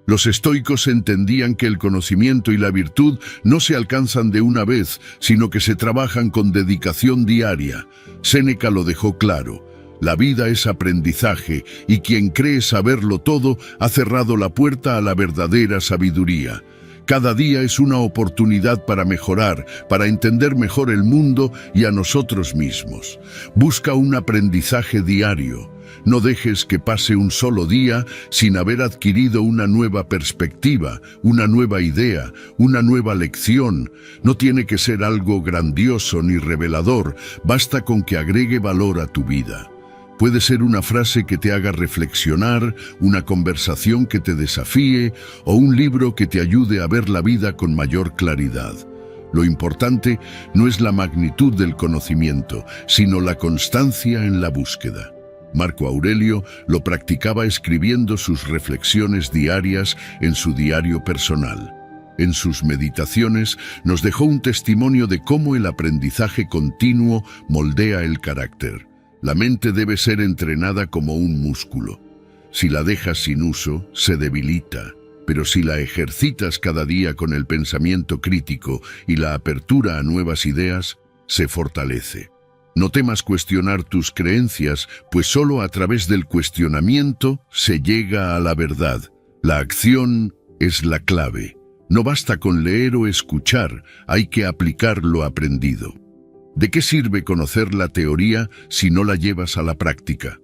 Los estoicos entendían que el conocimiento y la virtud no se alcanzan de una vez, sino que se trabajan con dedicación diaria. Séneca lo dejó claro: la vida es aprendizaje, y quien cree saberlo todo ha cerrado la puerta a la verdadera sabiduría. Cada día es una oportunidad para mejorar, para entender mejor el mundo y a nosotros mismos. Busca un aprendizaje diario. No dejes que pase un solo día sin haber adquirido una nueva perspectiva, una nueva idea, una nueva lección. No tiene que ser algo grandioso ni revelador, basta con que agregue valor a tu vida. Puede ser una frase que te haga reflexionar, una conversación que te desafíe o un libro que te ayude a ver la vida con mayor claridad. Lo importante no es la magnitud del conocimiento, sino la constancia en la búsqueda. Marco Aurelio lo practicaba escribiendo sus reflexiones diarias en su diario personal. En sus meditaciones nos dejó un testimonio de cómo el aprendizaje continuo moldea el carácter. La mente debe ser entrenada como un músculo. Si la dejas sin uso, se debilita, pero si la ejercitas cada día con el pensamiento crítico y la apertura a nuevas ideas, se fortalece. No temas cuestionar tus creencias, pues solo a través del cuestionamiento se llega a la verdad. La acción es la clave. No basta con leer o escuchar, hay que aplicar lo aprendido. ¿De qué sirve conocer la teoría si no la llevas a la práctica?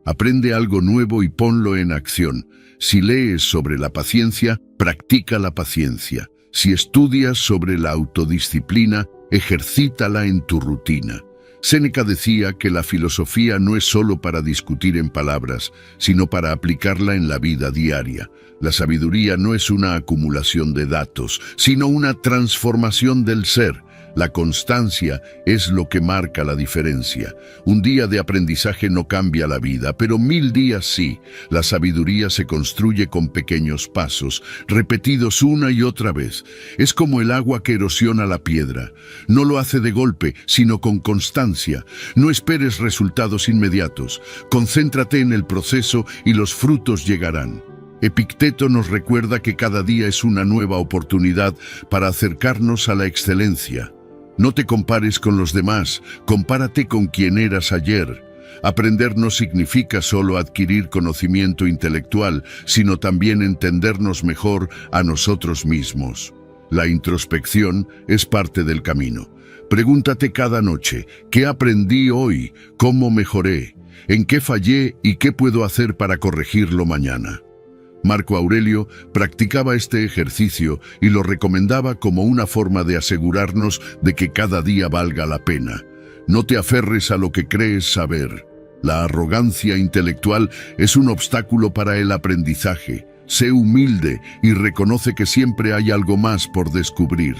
Aprende algo nuevo y ponlo en acción. Si lees sobre la paciencia, practica la paciencia. Si estudias sobre la autodisciplina, ejercítala en tu rutina. Séneca decía que la filosofía no es solo para discutir en palabras, sino para aplicarla en la vida diaria. La sabiduría no es una acumulación de datos, sino una transformación del ser. La constancia es lo que marca la diferencia. Un día de aprendizaje no cambia la vida, pero 1000 días sí. La sabiduría se construye con pequeños pasos, repetidos una y otra vez. Es como el agua que erosiona la piedra. No lo hace de golpe, sino con constancia. No esperes resultados inmediatos. Concéntrate en el proceso y los frutos llegarán. Epicteto nos recuerda que cada día es una nueva oportunidad para acercarnos a la excelencia. No te compares con los demás, compárate con quien eras ayer. Aprender no significa solo adquirir conocimiento intelectual, sino también entendernos mejor a nosotros mismos. La introspección es parte del camino. Pregúntate cada noche, ¿qué aprendí hoy? ¿Cómo mejoré? ¿En qué fallé y qué puedo hacer para corregirlo mañana? Marco Aurelio practicaba este ejercicio y lo recomendaba como una forma de asegurarnos de que cada día valga la pena. No te aferres a lo que crees saber. La arrogancia intelectual es un obstáculo para el aprendizaje. Sé humilde y reconoce que siempre hay algo más por descubrir.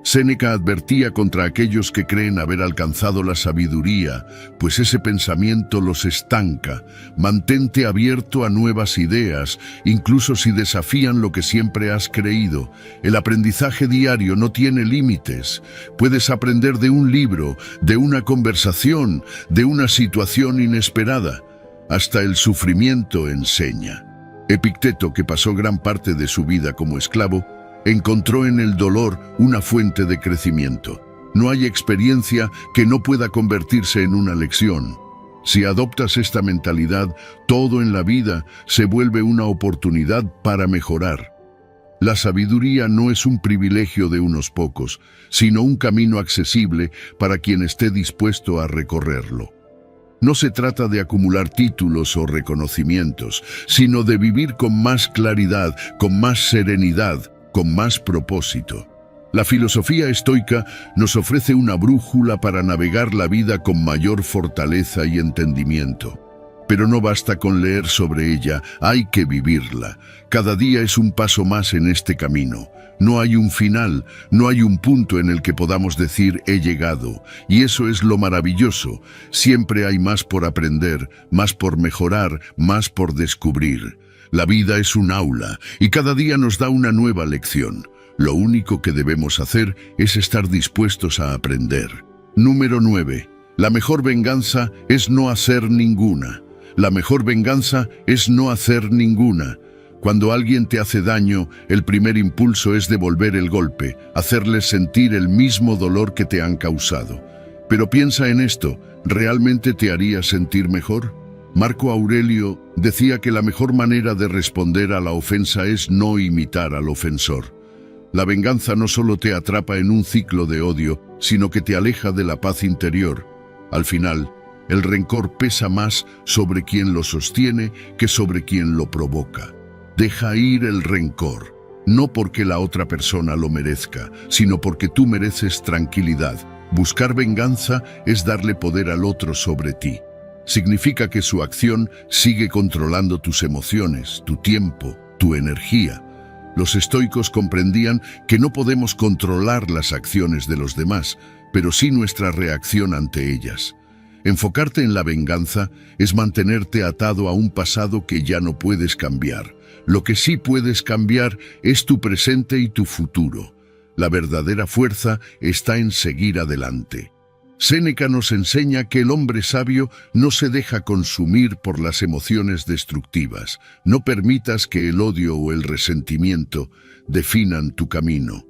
Séneca advertía contra aquellos que creen haber alcanzado la sabiduría, pues ese pensamiento los estanca. Mantente abierto a nuevas ideas, incluso si desafían lo que siempre has creído. El aprendizaje diario no tiene límites. Puedes aprender de un libro, de una conversación, de una situación inesperada. Hasta el sufrimiento enseña. Epicteto, que pasó gran parte de su vida como esclavo, encontró en el dolor una fuente de crecimiento. No hay experiencia que no pueda convertirse en una lección. Si adoptas esta mentalidad, todo en la vida se vuelve una oportunidad para mejorar. La sabiduría no es un privilegio de unos pocos, sino un camino accesible para quien esté dispuesto a recorrerlo. No se trata de acumular títulos o reconocimientos, sino de vivir con más claridad, con más serenidad, con más propósito. La filosofía estoica nos ofrece una brújula para navegar la vida con mayor fortaleza y entendimiento. Pero no basta con leer sobre ella, hay que vivirla. Cada día es un paso más en este camino. No hay un final, no hay un punto en el que podamos decir he llegado. Y eso es lo maravilloso. Siempre hay más por aprender, más por mejorar, más por descubrir. La vida es un aula y cada día nos da una nueva lección. Lo único que debemos hacer es estar dispuestos a aprender. Número 9. La mejor venganza es no hacer ninguna. La mejor venganza es no hacer ninguna. Cuando alguien te hace daño, el primer impulso es devolver el golpe, hacerles sentir el mismo dolor que te han causado. Pero piensa en esto, ¿realmente te haría sentir mejor? Marco Aurelio decía que la mejor manera de responder a la ofensa es no imitar al ofensor. La venganza no solo te atrapa en un ciclo de odio, sino que te aleja de la paz interior. Al final, el rencor pesa más sobre quien lo sostiene que sobre quien lo provoca. Deja ir el rencor, no porque la otra persona lo merezca, sino porque tú mereces tranquilidad. Buscar venganza es darle poder al otro sobre ti. Significa que su acción sigue controlando tus emociones, tu tiempo, tu energía. Los estoicos comprendían que no podemos controlar las acciones de los demás, pero sí nuestra reacción ante ellas. Enfocarte en la venganza es mantenerte atado a un pasado que ya no puedes cambiar. Lo que sí puedes cambiar es tu presente y tu futuro. La verdadera fuerza está en seguir adelante. Séneca nos enseña que el hombre sabio no se deja consumir por las emociones destructivas. No permitas que el odio o el resentimiento definan tu camino.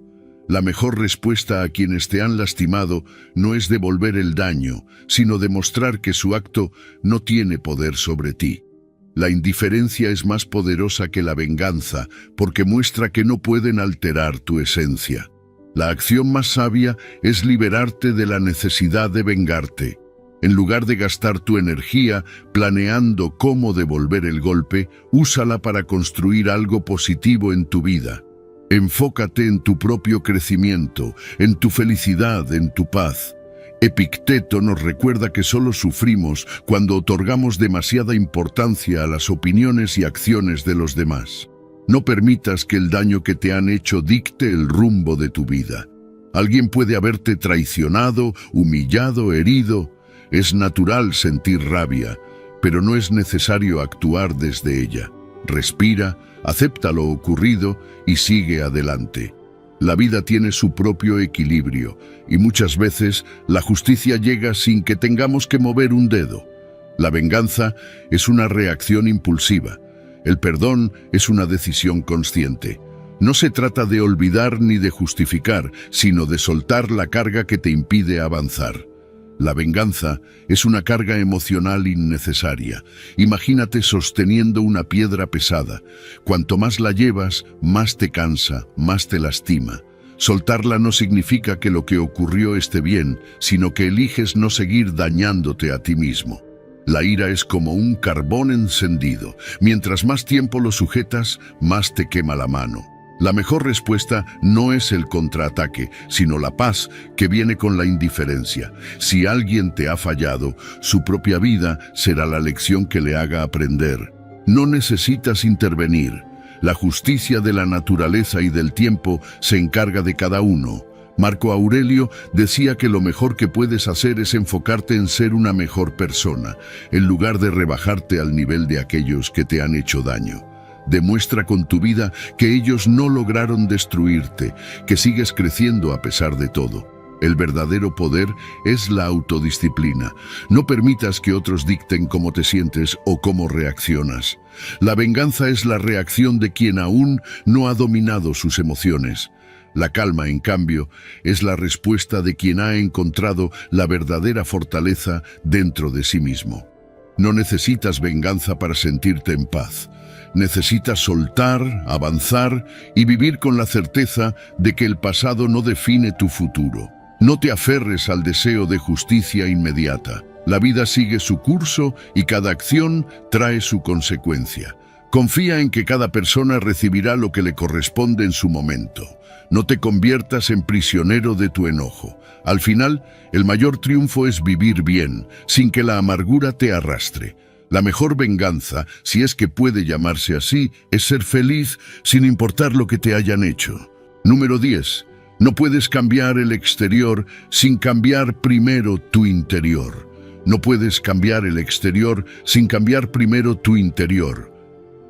La mejor respuesta a quienes te han lastimado no es devolver el daño, sino demostrar que su acto no tiene poder sobre ti. La indiferencia es más poderosa que la venganza porque muestra que no pueden alterar tu esencia. La acción más sabia es liberarte de la necesidad de vengarte. En lugar de gastar tu energía planeando cómo devolver el golpe, úsala para construir algo positivo en tu vida. Enfócate en tu propio crecimiento, en tu felicidad, en tu paz. Epicteto nos recuerda que solo sufrimos cuando otorgamos demasiada importancia a las opiniones y acciones de los demás. No permitas que el daño que te han hecho dicte el rumbo de tu vida. Alguien puede haberte traicionado, humillado, herido. Es natural sentir rabia, pero no es necesario actuar desde ella. Respira, acepta lo ocurrido y sigue adelante. La vida tiene su propio equilibrio y muchas veces la justicia llega sin que tengamos que mover un dedo. La venganza es una reacción impulsiva. El perdón es una decisión consciente. No se trata de olvidar ni de justificar, sino de soltar la carga que te impide avanzar. La venganza es una carga emocional innecesaria. Imagínate sosteniendo una piedra pesada. Cuanto más la llevas, más te cansa, más te lastima. Soltarla no significa que lo que ocurrió esté bien, sino que eliges no seguir dañándote a ti mismo. La ira es como un carbón encendido. Mientras más tiempo lo sujetas, más te quema la mano. La mejor respuesta no es el contraataque, sino la paz que viene con la indiferencia. Si alguien te ha fallado, su propia vida será la lección que le haga aprender. No necesitas intervenir. La justicia de la naturaleza y del tiempo se encarga de cada uno. Marco Aurelio decía que lo mejor que puedes hacer es enfocarte en ser una mejor persona, en lugar de rebajarte al nivel de aquellos que te han hecho daño. Demuestra con tu vida que ellos no lograron destruirte, que sigues creciendo a pesar de todo. El verdadero poder es la autodisciplina. No permitas que otros dicten cómo te sientes o cómo reaccionas. La venganza es la reacción de quien aún no ha dominado sus emociones. La calma, en cambio, es la respuesta de quien ha encontrado la verdadera fortaleza dentro de sí mismo. No necesitas venganza para sentirte en paz. Necesitas soltar, avanzar y vivir con la certeza de que el pasado no define tu futuro. No te aferres al deseo de justicia inmediata. La vida sigue su curso y cada acción trae su consecuencia. Confía en que cada persona recibirá lo que le corresponde en su momento. No te conviertas en prisionero de tu enojo. Al final, el mayor triunfo es vivir bien, sin que la amargura te arrastre. La mejor venganza, si es que puede llamarse así, es ser feliz sin importar lo que te hayan hecho. Número 10. No puedes cambiar el exterior sin cambiar primero tu interior. No puedes cambiar el exterior sin cambiar primero tu interior.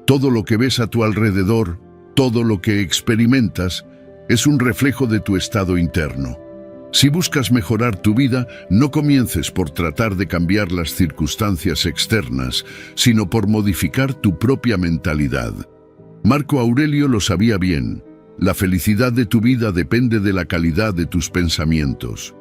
Todo lo que ves a tu alrededor, todo lo que experimentas, es un reflejo de tu estado interno. Si buscas mejorar tu vida, no comiences por tratar de cambiar las circunstancias externas, sino por modificar tu propia mentalidad. Marco Aurelio lo sabía bien. La felicidad de tu vida depende de la calidad de tus pensamientos.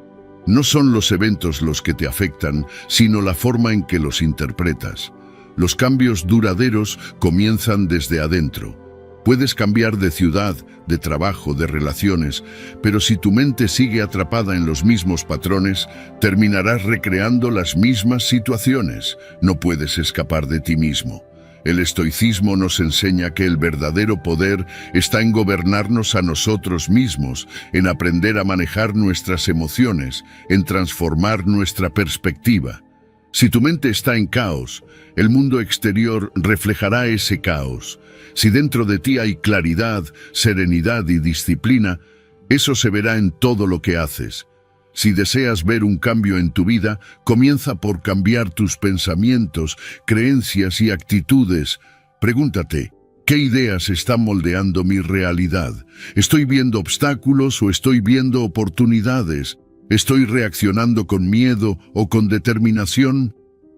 No son los eventos los que te afectan, sino la forma en que los interpretas. Los cambios duraderos comienzan desde adentro. Puedes cambiar de ciudad, de trabajo, de relaciones, pero si tu mente sigue atrapada en los mismos patrones, terminarás recreando las mismas situaciones. No puedes escapar de ti mismo. El estoicismo nos enseña que el verdadero poder está en gobernarnos a nosotros mismos, en aprender a manejar nuestras emociones, en transformar nuestra perspectiva. Si tu mente está en caos, el mundo exterior reflejará ese caos. Si dentro de ti hay claridad, serenidad y disciplina, eso se verá en todo lo que haces. Si deseas ver un cambio en tu vida, comienza por cambiar tus pensamientos, creencias y actitudes. Pregúntate, ¿qué ideas están moldeando mi realidad? ¿Estoy viendo obstáculos o estoy viendo oportunidades? ¿Estoy reaccionando con miedo o con determinación?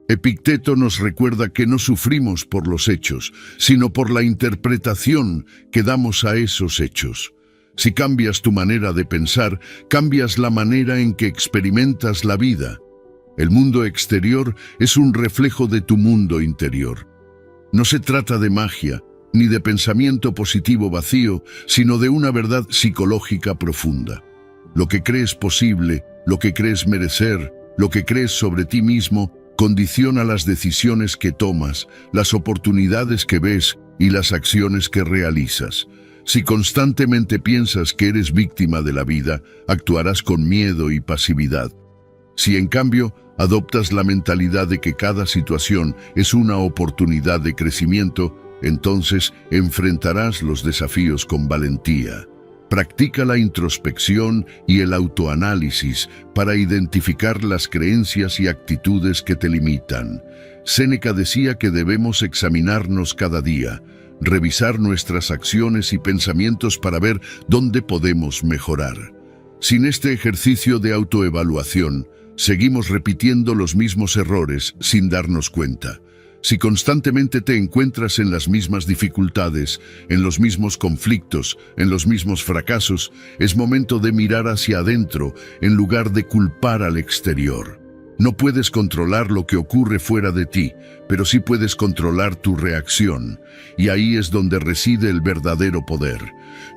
Epicteto nos recuerda que no sufrimos por los hechos, sino por la interpretación que damos a esos hechos. Si cambias tu manera de pensar, cambias la manera en que experimentas la vida. El mundo exterior es un reflejo de tu mundo interior. No se trata de magia, ni de pensamiento positivo vacío, sino de una verdad psicológica profunda. Lo que crees posible, lo que crees merecer, lo que crees sobre ti mismo, condiciona las decisiones que tomas, las oportunidades que ves y las acciones que realizas. Si constantemente piensas que eres víctima de la vida, actuarás con miedo y pasividad. Si en cambio adoptas la mentalidad de que cada situación es una oportunidad de crecimiento, entonces enfrentarás los desafíos con valentía. Practica la introspección y el autoanálisis para identificar las creencias y actitudes que te limitan. Séneca decía que debemos examinarnos cada día, revisar nuestras acciones y pensamientos para ver dónde podemos mejorar. Sin este ejercicio de autoevaluación, seguimos repitiendo los mismos errores sin darnos cuenta. Si constantemente te encuentras en las mismas dificultades, en los mismos conflictos, en los mismos fracasos, es momento de mirar hacia adentro en lugar de culpar al exterior. No puedes controlar lo que ocurre fuera de ti, pero sí puedes controlar tu reacción, y ahí es donde reside el verdadero poder.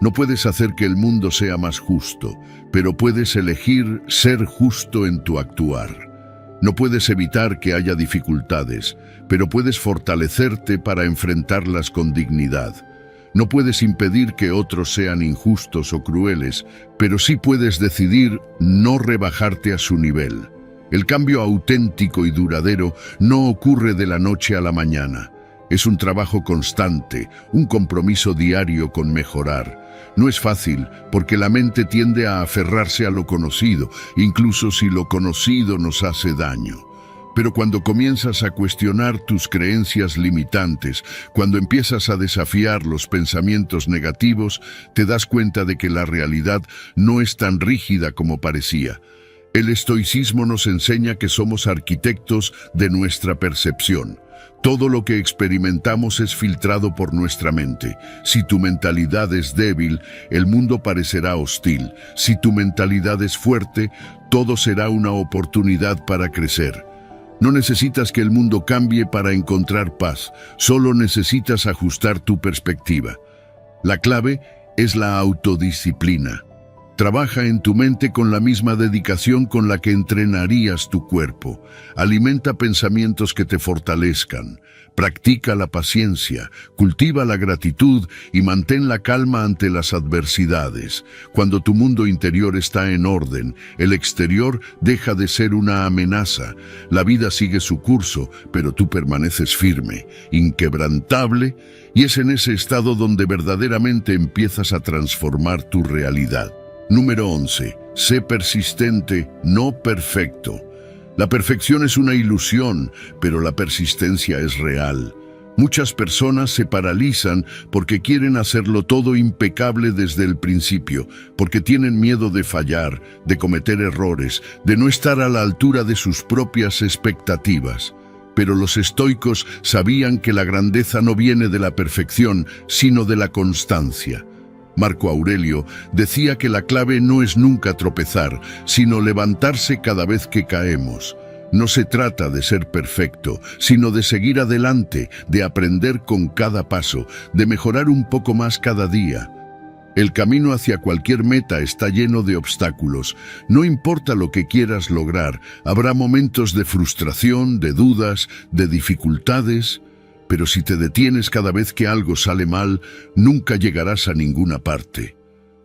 No puedes hacer que el mundo sea más justo, pero puedes elegir ser justo en tu actuar. No puedes evitar que haya dificultades, pero puedes fortalecerte para enfrentarlas con dignidad. No puedes impedir que otros sean injustos o crueles, pero sí puedes decidir no rebajarte a su nivel. El cambio auténtico y duradero no ocurre de la noche a la mañana. Es un trabajo constante, un compromiso diario con mejorar. No es fácil, porque la mente tiende a aferrarse a lo conocido, incluso si lo conocido nos hace daño. Pero cuando comienzas a cuestionar tus creencias limitantes, cuando empiezas a desafiar los pensamientos negativos, te das cuenta de que la realidad no es tan rígida como parecía. El estoicismo nos enseña que somos arquitectos de nuestra percepción. Todo lo que experimentamos es filtrado por nuestra mente. Si tu mentalidad es débil, el mundo parecerá hostil. Si tu mentalidad es fuerte, todo será una oportunidad para crecer. No necesitas que el mundo cambie para encontrar paz, solo necesitas ajustar tu perspectiva. La clave es la autodisciplina. Trabaja en tu mente con la misma dedicación con la que entrenarías tu cuerpo. Alimenta pensamientos que te fortalezcan. Practica la paciencia, cultiva la gratitud y mantén la calma ante las adversidades. Cuando tu mundo interior está en orden, el exterior deja de ser una amenaza. La vida sigue su curso, pero tú permaneces firme, inquebrantable, y es en ese estado donde verdaderamente empiezas a transformar tu realidad. Número 11. Sé persistente, no perfecto. La perfección es una ilusión, pero la persistencia es real. Muchas personas se paralizan porque quieren hacerlo todo impecable desde el principio, porque tienen miedo de fallar, de cometer errores, de no estar a la altura de sus propias expectativas. Pero los estoicos sabían que la grandeza no viene de la perfección, sino de la constancia. Marco Aurelio decía que la clave no es nunca tropezar, sino levantarse cada vez que caemos. No se trata de ser perfecto, sino de seguir adelante, de aprender con cada paso, de mejorar un poco más cada día. El camino hacia cualquier meta está lleno de obstáculos. No importa lo que quieras lograr, habrá momentos de frustración, de dudas, de dificultades. Pero si te detienes cada vez que algo sale mal, nunca llegarás a ninguna parte.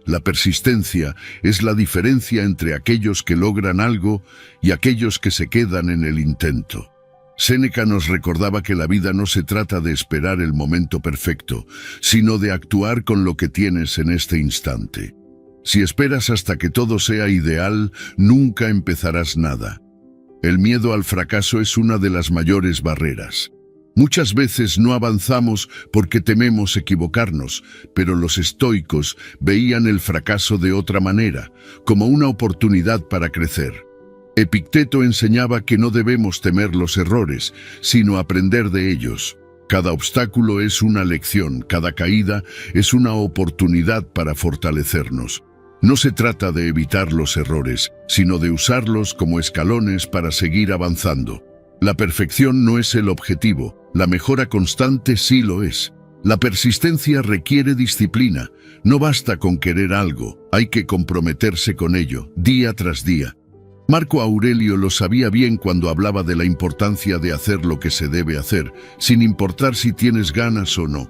La persistencia es la diferencia entre aquellos que logran algo y aquellos que se quedan en el intento. Séneca nos recordaba que la vida no se trata de esperar el momento perfecto, sino de actuar con lo que tienes en este instante. Si esperas hasta que todo sea ideal, nunca empezarás nada. El miedo al fracaso es una de las mayores barreras. Muchas veces no avanzamos porque tememos equivocarnos, pero los estoicos veían el fracaso de otra manera, como una oportunidad para crecer. Epicteto enseñaba que no debemos temer los errores, sino aprender de ellos. Cada obstáculo es una lección, cada caída es una oportunidad para fortalecernos. No se trata de evitar los errores, sino de usarlos como escalones para seguir avanzando. La perfección no es el objetivo, la mejora constante sí lo es. La persistencia requiere disciplina. No basta con querer algo, hay que comprometerse con ello, día tras día. Marco Aurelio lo sabía bien cuando hablaba de la importancia de hacer lo que se debe hacer, sin importar si tienes ganas o no.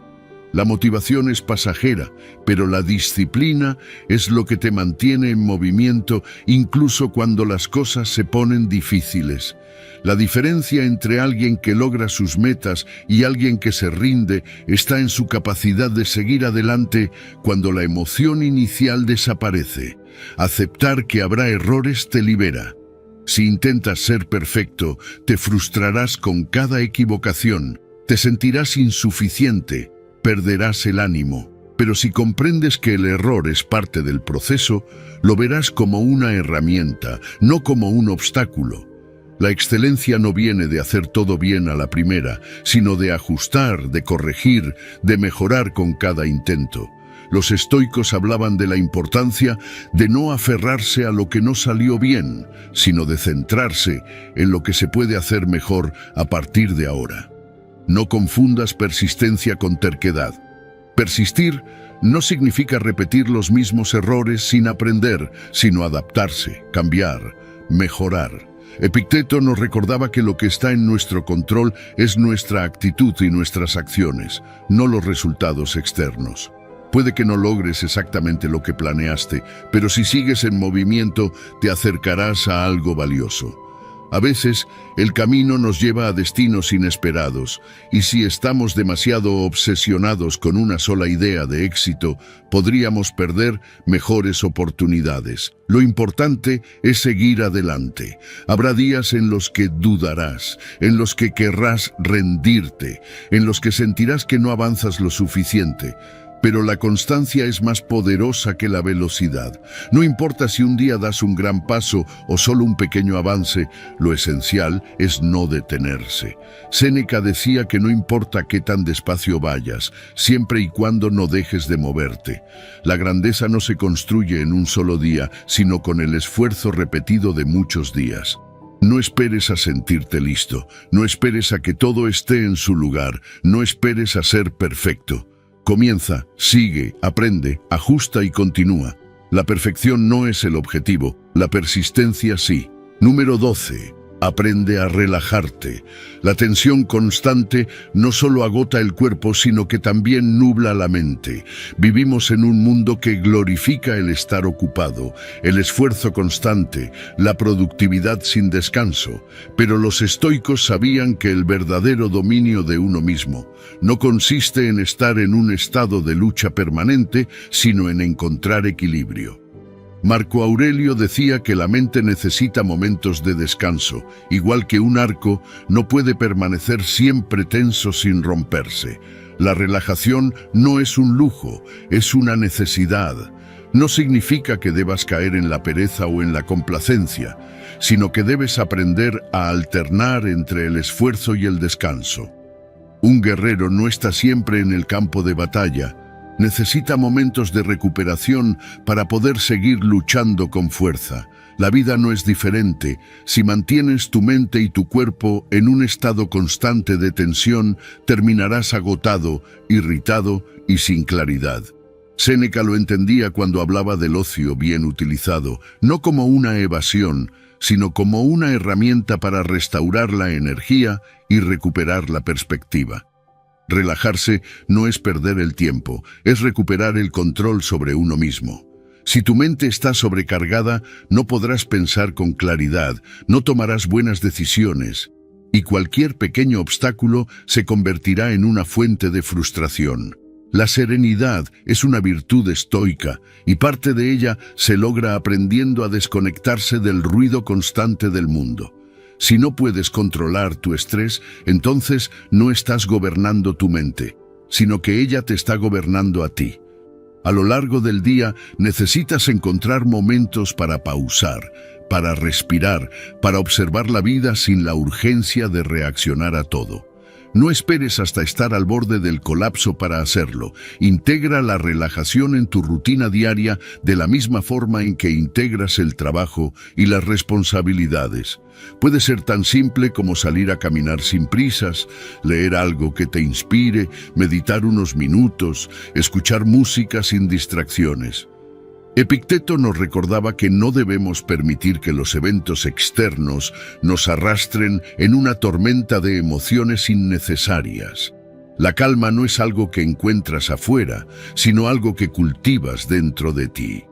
La motivación es pasajera, pero la disciplina es lo que te mantiene en movimiento incluso cuando las cosas se ponen difíciles. La diferencia entre alguien que logra sus metas y alguien que se rinde está en su capacidad de seguir adelante cuando la emoción inicial desaparece. Aceptar que habrá errores te libera. Si intentas ser perfecto, te frustrarás con cada equivocación, te sentirás insuficiente, perderás el ánimo. Pero si comprendes que el error es parte del proceso, lo verás como una herramienta, no como un obstáculo. La excelencia no viene de hacer todo bien a la primera, sino de ajustar, de corregir, de mejorar con cada intento. Los estoicos hablaban de la importancia de no aferrarse a lo que no salió bien, sino de centrarse en lo que se puede hacer mejor a partir de ahora. No confundas persistencia con terquedad. Persistir no significa repetir los mismos errores sin aprender, sino adaptarse, cambiar, mejorar. Epicteto nos recordaba que lo que está en nuestro control es nuestra actitud y nuestras acciones, no los resultados externos. Puede que no logres exactamente lo que planeaste, pero si sigues en movimiento, te acercarás a algo valioso. A veces, el camino nos lleva a destinos inesperados, y si estamos demasiado obsesionados con una sola idea de éxito, podríamos perder mejores oportunidades. Lo importante es seguir adelante. Habrá días en los que dudarás, en los que querrás rendirte, en los que sentirás que no avanzas lo suficiente. Pero la constancia es más poderosa que la velocidad. No importa si un día das un gran paso o solo un pequeño avance, lo esencial es no detenerse. Séneca decía que no importa qué tan despacio vayas, siempre y cuando no dejes de moverte. La grandeza no se construye en un solo día, sino con el esfuerzo repetido de muchos días. No esperes a sentirte listo, no esperes a que todo esté en su lugar, no esperes a ser perfecto. Comienza, sigue, aprende, ajusta y continúa. La perfección no es el objetivo, la persistencia sí. Número 12. Aprende a relajarte. La tensión constante no solo agota el cuerpo, sino que también nubla la mente. Vivimos en un mundo que glorifica el estar ocupado, el esfuerzo constante, la productividad sin descanso. Pero los estoicos sabían que el verdadero dominio de uno mismo no consiste en estar en un estado de lucha permanente, sino en encontrar equilibrio. Marco Aurelio decía que la mente necesita momentos de descanso, igual que un arco no puede permanecer siempre tenso sin romperse. La relajación no es un lujo, es una necesidad. No significa que debas caer en la pereza o en la complacencia, sino que debes aprender a alternar entre el esfuerzo y el descanso. Un guerrero no está siempre en el campo de batalla. Necesita momentos de recuperación para poder seguir luchando con fuerza. La vida no es diferente. Si mantienes tu mente y tu cuerpo en un estado constante de tensión, terminarás agotado, irritado y sin claridad. Séneca lo entendía cuando hablaba del ocio bien utilizado, no como una evasión, sino como una herramienta para restaurar la energía y recuperar la perspectiva. Relajarse no es perder el tiempo, es recuperar el control sobre uno mismo. Si tu mente está sobrecargada, no podrás pensar con claridad, no tomarás buenas decisiones, y cualquier pequeño obstáculo se convertirá en una fuente de frustración. La serenidad es una virtud estoica, y parte de ella se logra aprendiendo a desconectarse del ruido constante del mundo. Si no puedes controlar tu estrés, entonces no estás gobernando tu mente, sino que ella te está gobernando a ti. A lo largo del día necesitas encontrar momentos para pausar, para respirar, para observar la vida sin la urgencia de reaccionar a todo. No esperes hasta estar al borde del colapso para hacerlo. Integra la relajación en tu rutina diaria de la misma forma en que integras el trabajo y las responsabilidades. Puede ser tan simple como salir a caminar sin prisas, leer algo que te inspire, meditar unos minutos, escuchar música sin distracciones. Epicteto nos recordaba que no debemos permitir que los eventos externos nos arrastren en una tormenta de emociones innecesarias. La calma no es algo que encuentras afuera, sino algo que cultivas dentro de ti.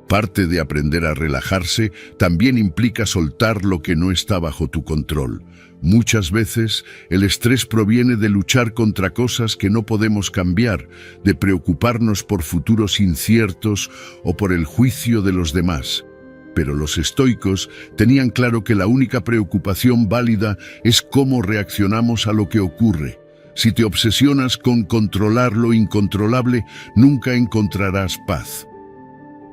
Parte de aprender a relajarse también implica soltar lo que no está bajo tu control. Muchas veces el estrés proviene de luchar contra cosas que no podemos cambiar, de preocuparnos por futuros inciertos o por el juicio de los demás. Pero los estoicos tenían claro que la única preocupación válida es cómo reaccionamos a lo que ocurre. Si te obsesionas con controlar lo incontrolable, nunca encontrarás paz.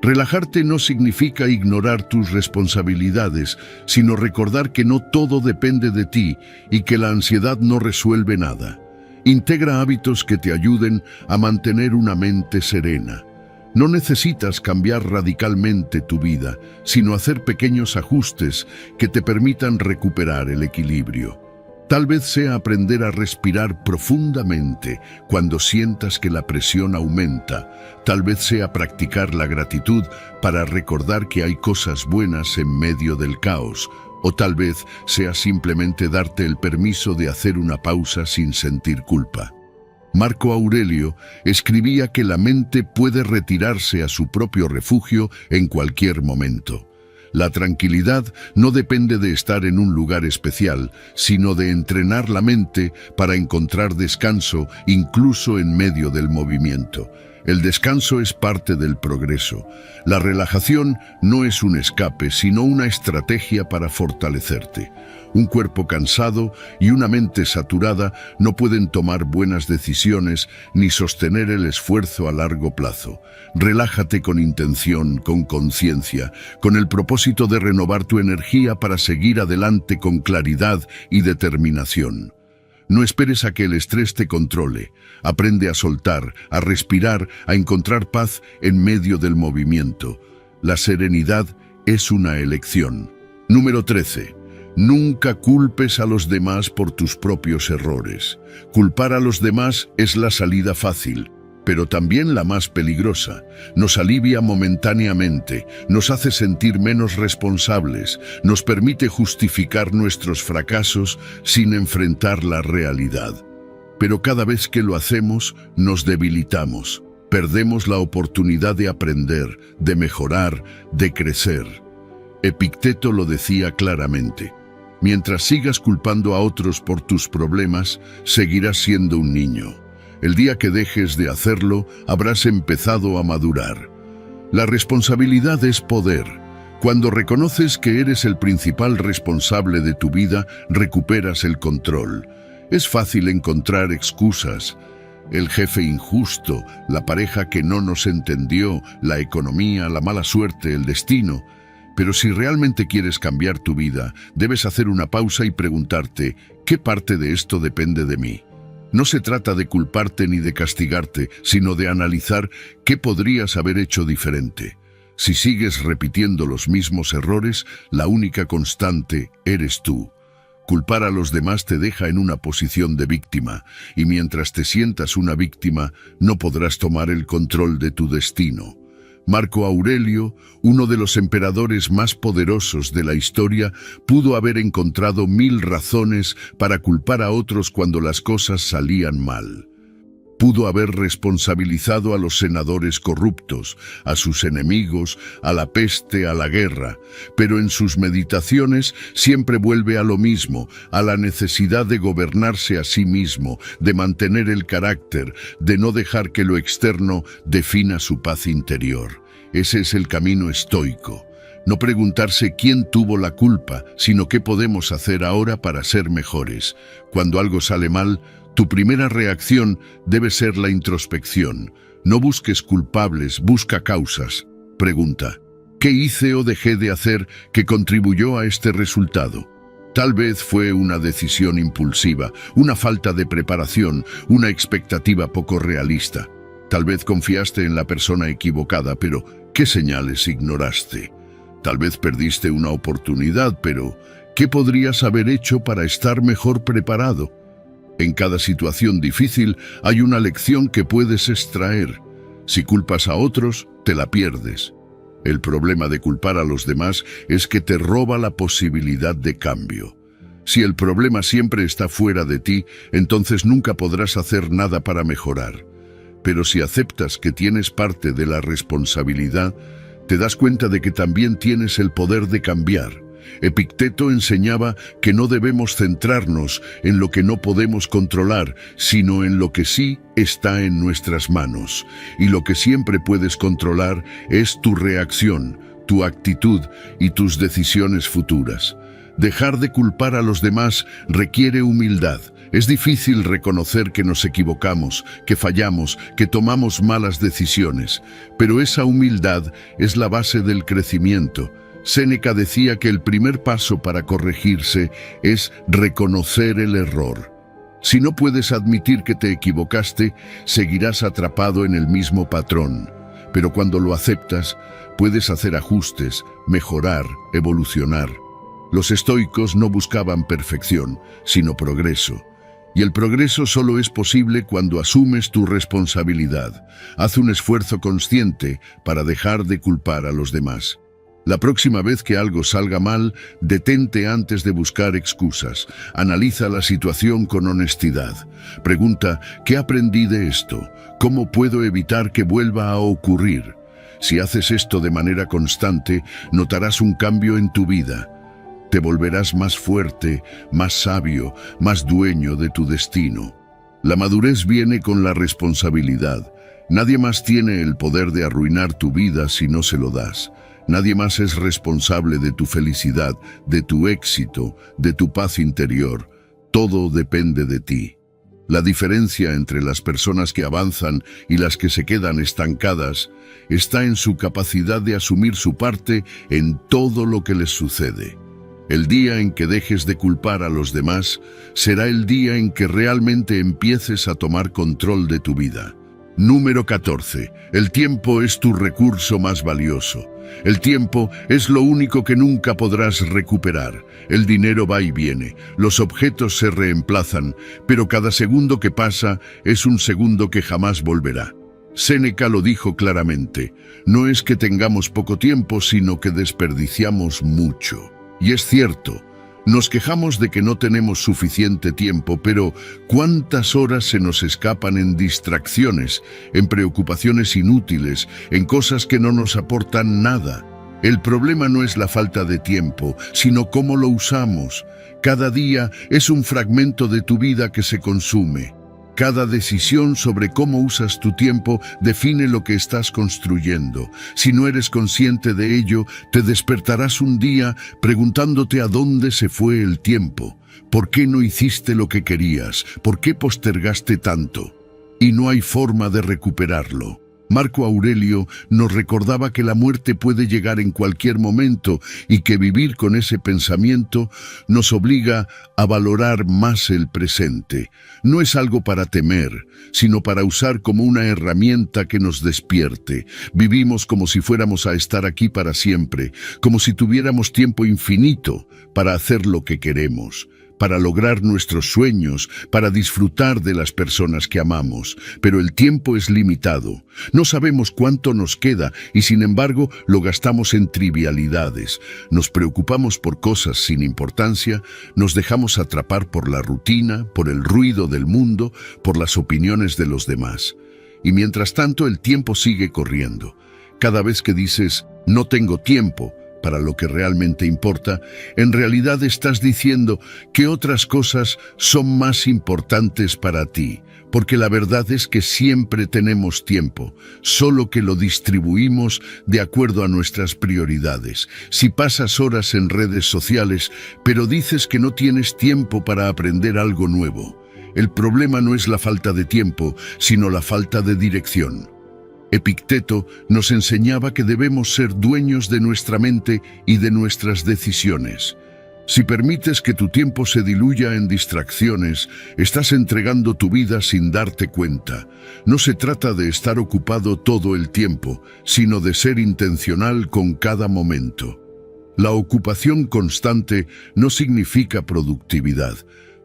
Relajarte no significa ignorar tus responsabilidades, sino recordar que no todo depende de ti y que la ansiedad no resuelve nada. Integra hábitos que te ayuden a mantener una mente serena. No necesitas cambiar radicalmente tu vida, sino hacer pequeños ajustes que te permitan recuperar el equilibrio. Tal vez sea aprender a respirar profundamente cuando sientas que la presión aumenta. Tal vez sea practicar la gratitud para recordar que hay cosas buenas en medio del caos. O tal vez sea simplemente darte el permiso de hacer una pausa sin sentir culpa. Marco Aurelio escribía que la mente puede retirarse a su propio refugio en cualquier momento. La tranquilidad no depende de estar en un lugar especial, sino de entrenar la mente para encontrar descanso incluso en medio del movimiento. El descanso es parte del progreso. La relajación no es un escape, sino una estrategia para fortalecerte. Un cuerpo cansado y una mente saturada no pueden tomar buenas decisiones ni sostener el esfuerzo a largo plazo. Relájate con intención, con conciencia, con el propósito de renovar tu energía para seguir adelante con claridad y determinación. No esperes a que el estrés te controle. Aprende a soltar, a respirar, a encontrar paz en medio del movimiento. La serenidad es una elección. Número 13. Nunca culpes a los demás por tus propios errores. Culpar a los demás es la salida fácil, pero también la más peligrosa. Nos alivia momentáneamente, nos hace sentir menos responsables, nos permite justificar nuestros fracasos sin enfrentar la realidad. Pero cada vez que lo hacemos, nos debilitamos. Perdemos la oportunidad de aprender, de mejorar, de crecer. Epicteto lo decía claramente. Mientras sigas culpando a otros por tus problemas, seguirás siendo un niño. El día que dejes de hacerlo, habrás empezado a madurar. La responsabilidad es poder. Cuando reconoces que eres el principal responsable de tu vida, recuperas el control. Es fácil encontrar excusas. El jefe injusto, la pareja que no nos entendió, la economía, la mala suerte, el destino. Pero si realmente quieres cambiar tu vida, debes hacer una pausa y preguntarte, ¿qué parte de esto depende de mí? No se trata de culparte ni de castigarte, sino de analizar qué podrías haber hecho diferente. Si sigues repitiendo los mismos errores, la única constante eres tú. Culpar a los demás te deja en una posición de víctima, y mientras te sientas una víctima, no podrás tomar el control de tu destino. Marco Aurelio, uno de los emperadores más poderosos de la historia, pudo haber encontrado 1000 razones para culpar a otros cuando las cosas salían mal. Pudo haber responsabilizado a los senadores corruptos, a sus enemigos, a la peste, a la guerra, pero en sus meditaciones siempre vuelve a lo mismo, a la necesidad de gobernarse a sí mismo, de mantener el carácter, de no dejar que lo externo defina su paz interior. Ese es el camino estoico. No preguntarse quién tuvo la culpa, sino qué podemos hacer ahora para ser mejores. Cuando algo sale mal, tu primera reacción debe ser la introspección. No busques culpables, busca causas. Pregunta, ¿qué hice o dejé de hacer que contribuyó a este resultado? Tal vez fue una decisión impulsiva, una falta de preparación, una expectativa poco realista. Tal vez confiaste en la persona equivocada, pero ¿qué señales ignoraste? Tal vez perdiste una oportunidad, pero ¿qué podrías haber hecho para estar mejor preparado? En cada situación difícil hay una lección que puedes extraer. Si culpas a otros, te la pierdes. El problema de culpar a los demás es que te roba la posibilidad de cambio. Si el problema siempre está fuera de ti, entonces nunca podrás hacer nada para mejorar. Pero si aceptas que tienes parte de la responsabilidad, te das cuenta de que también tienes el poder de cambiar. Epicteto enseñaba que no debemos centrarnos en lo que no podemos controlar, sino en lo que sí está en nuestras manos. Y lo que siempre puedes controlar es tu reacción, tu actitud y tus decisiones futuras. Dejar de culpar a los demás requiere humildad. Es difícil reconocer que nos equivocamos, que fallamos, que tomamos malas decisiones, pero esa humildad es la base del crecimiento. Séneca decía que el primer paso para corregirse es reconocer el error. Si no puedes admitir que te equivocaste, seguirás atrapado en el mismo patrón. Pero cuando lo aceptas, puedes hacer ajustes, mejorar, evolucionar. Los estoicos no buscaban perfección, sino progreso. Y el progreso solo es posible cuando asumes tu responsabilidad. Haz un esfuerzo consciente para dejar de culpar a los demás. La próxima vez que algo salga mal, detente antes de buscar excusas. Analiza la situación con honestidad. Pregunta, ¿qué aprendí de esto? ¿Cómo puedo evitar que vuelva a ocurrir? Si haces esto de manera constante, notarás un cambio en tu vida. Te volverás más fuerte, más sabio, más dueño de tu destino. La madurez viene con la responsabilidad. Nadie más tiene el poder de arruinar tu vida si no se lo das. Nadie más es responsable de tu felicidad, de tu éxito, de tu paz interior. Todo depende de ti. La diferencia entre las personas que avanzan y las que se quedan estancadas está en su capacidad de asumir su parte en todo lo que les sucede. El día en que dejes de culpar a los demás será el día en que realmente empieces a tomar control de tu vida. Número 14. El tiempo es tu recurso más valioso. El tiempo es lo único que nunca podrás recuperar. El dinero va y viene, los objetos se reemplazan, pero cada segundo que pasa es un segundo que jamás volverá. Séneca lo dijo claramente, no es que tengamos poco tiempo, sino que desperdiciamos mucho. Y es cierto, nos quejamos de que no tenemos suficiente tiempo, pero ¿cuántas horas se nos escapan en distracciones, en preocupaciones inútiles, en cosas que no nos aportan nada? El problema no es la falta de tiempo, sino cómo lo usamos. Cada día es un fragmento de tu vida que se consume. Cada decisión sobre cómo usas tu tiempo define lo que estás construyendo. Si no eres consciente de ello, te despertarás un día preguntándote a dónde se fue el tiempo. ¿Por qué no hiciste lo que querías? ¿Por qué postergaste tanto? Y no hay forma de recuperarlo. Marco Aurelio nos recordaba que la muerte puede llegar en cualquier momento y que vivir con ese pensamiento nos obliga a valorar más el presente. No es algo para temer, sino para usar como una herramienta que nos despierte. Vivimos como si fuéramos a estar aquí para siempre, como si tuviéramos tiempo infinito para hacer lo que queremos, para lograr nuestros sueños, para disfrutar de las personas que amamos. Pero el tiempo es limitado. No sabemos cuánto nos queda y sin embargo lo gastamos en trivialidades. Nos preocupamos por cosas sin importancia, nos dejamos atrapar por la rutina, por el ruido del mundo, por las opiniones de los demás. Y mientras tanto el tiempo sigue corriendo. Cada vez que dices, no tengo tiempo, para lo que realmente importa, en realidad estás diciendo que otras cosas son más importantes para ti, porque la verdad es que siempre tenemos tiempo, solo que lo distribuimos de acuerdo a nuestras prioridades. Si pasas horas en redes sociales, pero dices que no tienes tiempo para aprender algo nuevo, el problema no es la falta de tiempo, sino la falta de dirección. Epicteto nos enseñaba que debemos ser dueños de nuestra mente y de nuestras decisiones. Si permites que tu tiempo se diluya en distracciones, estás entregando tu vida sin darte cuenta. No se trata de estar ocupado todo el tiempo, sino de ser intencional con cada momento. La ocupación constante no significa productividad.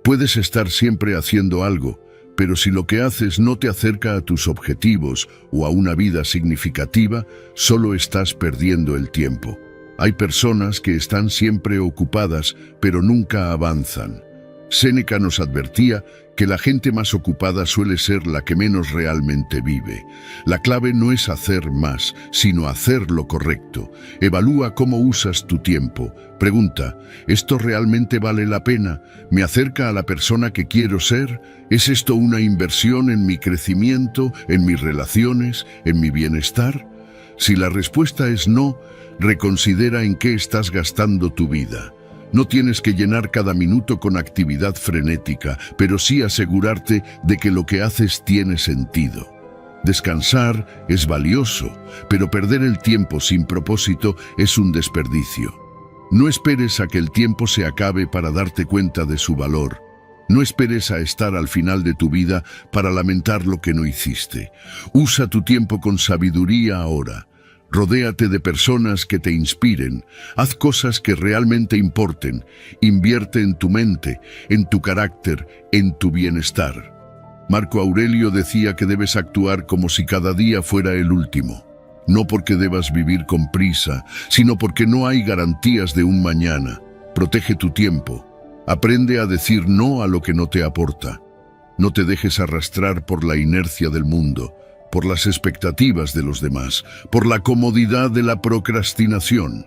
Puedes estar siempre haciendo algo, pero si lo que haces no te acerca a tus objetivos o a una vida significativa, solo estás perdiendo el tiempo. Hay personas que están siempre ocupadas, pero nunca avanzan. Séneca nos advertía que la gente más ocupada suele ser la que menos realmente vive. La clave no es hacer más, sino hacer lo correcto. Evalúa cómo usas tu tiempo. Pregunta, ¿esto realmente vale la pena? ¿Me acerca a la persona que quiero ser? ¿Es esto una inversión en mi crecimiento, en mis relaciones, en mi bienestar? Si la respuesta es no, reconsidera en qué estás gastando tu vida. No tienes que llenar cada minuto con actividad frenética, pero sí asegurarte de que lo que haces tiene sentido. Descansar es valioso, pero perder el tiempo sin propósito es un desperdicio. No esperes a que el tiempo se acabe para darte cuenta de su valor. No esperes a estar al final de tu vida para lamentar lo que no hiciste. Usa tu tiempo con sabiduría ahora. Rodéate de personas que te inspiren. Haz cosas que realmente importen. Invierte en tu mente, en tu carácter, en tu bienestar. Marco Aurelio decía que debes actuar como si cada día fuera el último. No porque debas vivir con prisa, sino porque no hay garantías de un mañana. Protege tu tiempo. Aprende a decir no a lo que no te aporta. No te dejes arrastrar por la inercia del mundo, por las expectativas de los demás, por la comodidad de la procrastinación.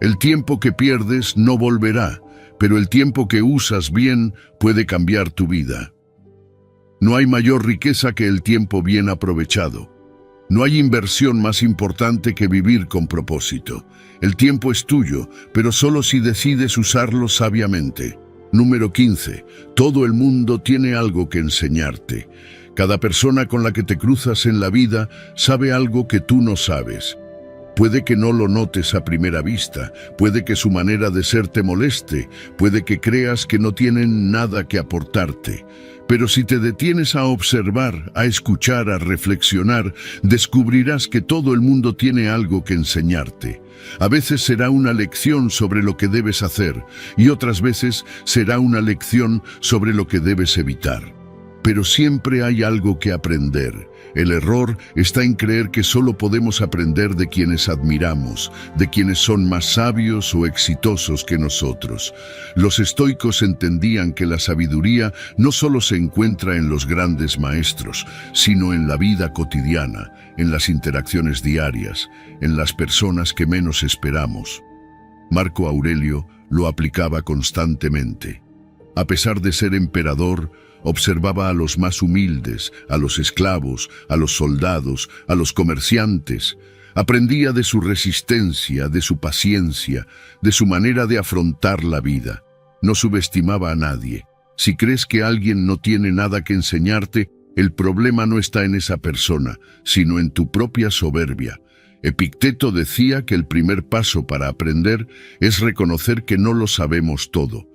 El tiempo que pierdes no volverá, pero el tiempo que usas bien puede cambiar tu vida. No hay mayor riqueza que el tiempo bien aprovechado. No hay inversión más importante que vivir con propósito. El tiempo es tuyo, pero solo si decides usarlo sabiamente. Número 15. Todo el mundo tiene algo que enseñarte. Cada persona con la que te cruzas en la vida sabe algo que tú no sabes. Puede que no lo notes a primera vista, puede que su manera de ser te moleste, puede que creas que no tienen nada que aportarte. Pero si te detienes a observar, a escuchar, a reflexionar, descubrirás que todo el mundo tiene algo que enseñarte. A veces será una lección sobre lo que debes hacer y otras veces será una lección sobre lo que debes evitar. Pero siempre hay algo que aprender. El error está en creer que solo podemos aprender de quienes admiramos, de quienes son más sabios o exitosos que nosotros. Los estoicos entendían que la sabiduría no solo se encuentra en los grandes maestros, sino en la vida cotidiana, en las interacciones diarias, en las personas que menos esperamos. Marco Aurelio lo aplicaba constantemente. A pesar de ser emperador, observaba a los más humildes, a los esclavos, a los soldados, a los comerciantes. Aprendía de su resistencia, de su paciencia, de su manera de afrontar la vida. No subestimaba a nadie. Si crees que alguien no tiene nada que enseñarte, el problema no está en esa persona, sino en tu propia soberbia. Epicteto decía que el primer paso para aprender es reconocer que no lo sabemos todo.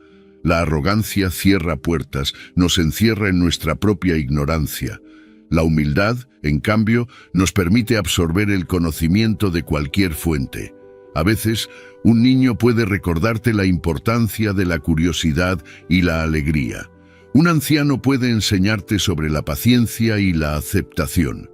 La arrogancia cierra puertas, nos encierra en nuestra propia ignorancia. La humildad, en cambio, nos permite absorber el conocimiento de cualquier fuente. A veces, un niño puede recordarte la importancia de la curiosidad y la alegría. Un anciano puede enseñarte sobre la paciencia y la aceptación.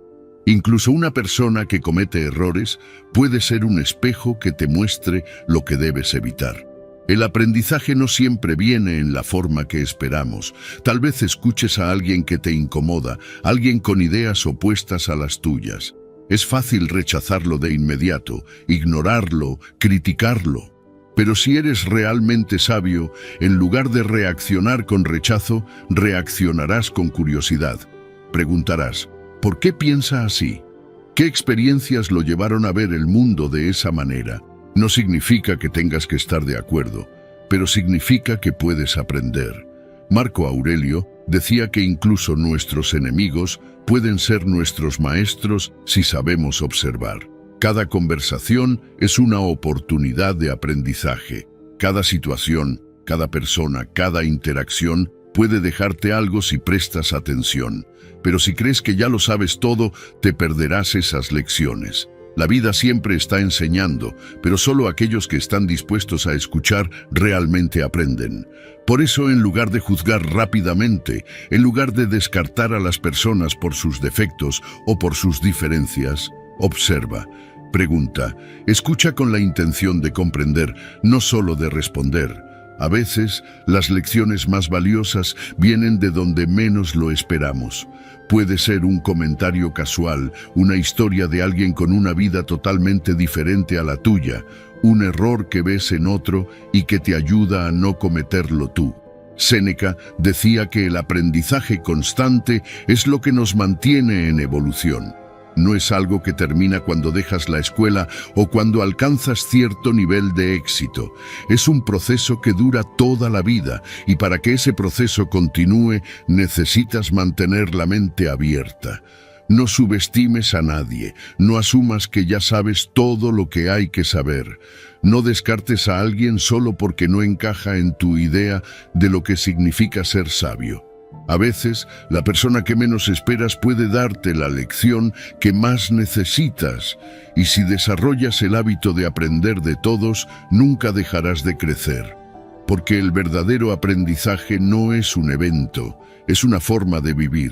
Incluso una persona que comete errores puede ser un espejo que te muestre lo que debes evitar. El aprendizaje no siempre viene en la forma que esperamos. Tal vez escuches a alguien que te incomoda, alguien con ideas opuestas a las tuyas. Es fácil rechazarlo de inmediato, ignorarlo, criticarlo. Pero si eres realmente sabio, en lugar de reaccionar con rechazo, reaccionarás con curiosidad. Preguntarás, ¿por qué piensa así? ¿Qué experiencias lo llevaron a ver el mundo de esa manera? No significa que tengas que estar de acuerdo, pero significa que puedes aprender. Marco Aurelio decía que incluso nuestros enemigos pueden ser nuestros maestros si sabemos observar. Cada conversación es una oportunidad de aprendizaje. Cada situación, cada persona, cada interacción puede dejarte algo si prestas atención. Pero si crees que ya lo sabes todo, te perderás esas lecciones. La vida siempre está enseñando, pero solo aquellos que están dispuestos a escuchar realmente aprenden. Por eso, en lugar de juzgar rápidamente, en lugar de descartar a las personas por sus defectos o por sus diferencias, observa. Pregunta, escucha con la intención de comprender, no solo de responder. A veces, las lecciones más valiosas vienen de donde menos lo esperamos. Puede ser un comentario casual, una historia de alguien con una vida totalmente diferente a la tuya, un error que ves en otro y que te ayuda a no cometerlo tú. Séneca decía que el aprendizaje constante es lo que nos mantiene en evolución. No es algo que termina cuando dejas la escuela o cuando alcanzas cierto nivel de éxito. Es un proceso que dura toda la vida y para que ese proceso continúe necesitas mantener la mente abierta. No subestimes a nadie, no asumas que ya sabes todo lo que hay que saber. No descartes a alguien solo porque no encaja en tu idea de lo que significa ser sabio. A veces, la persona que menos esperas puede darte la lección que más necesitas, y si desarrollas el hábito de aprender de todos, nunca dejarás de crecer. Porque el verdadero aprendizaje no es un evento, es una forma de vivir.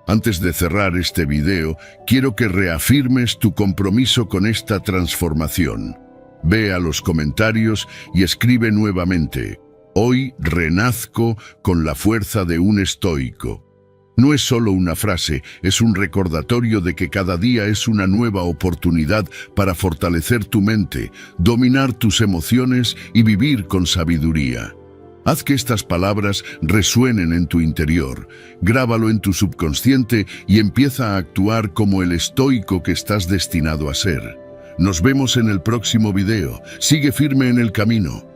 Antes de cerrar este video, quiero que reafirmes tu compromiso con esta transformación. Ve a los comentarios y escribe nuevamente: hoy renazco con la fuerza de un estoico. No es solo una frase, es un recordatorio de que cada día es una nueva oportunidad para fortalecer tu mente, dominar tus emociones y vivir con sabiduría. Haz que estas palabras resuenen en tu interior, grábalo en tu subconsciente y empieza a actuar como el estoico que estás destinado a ser. Nos vemos en el próximo video. Sigue firme en el camino.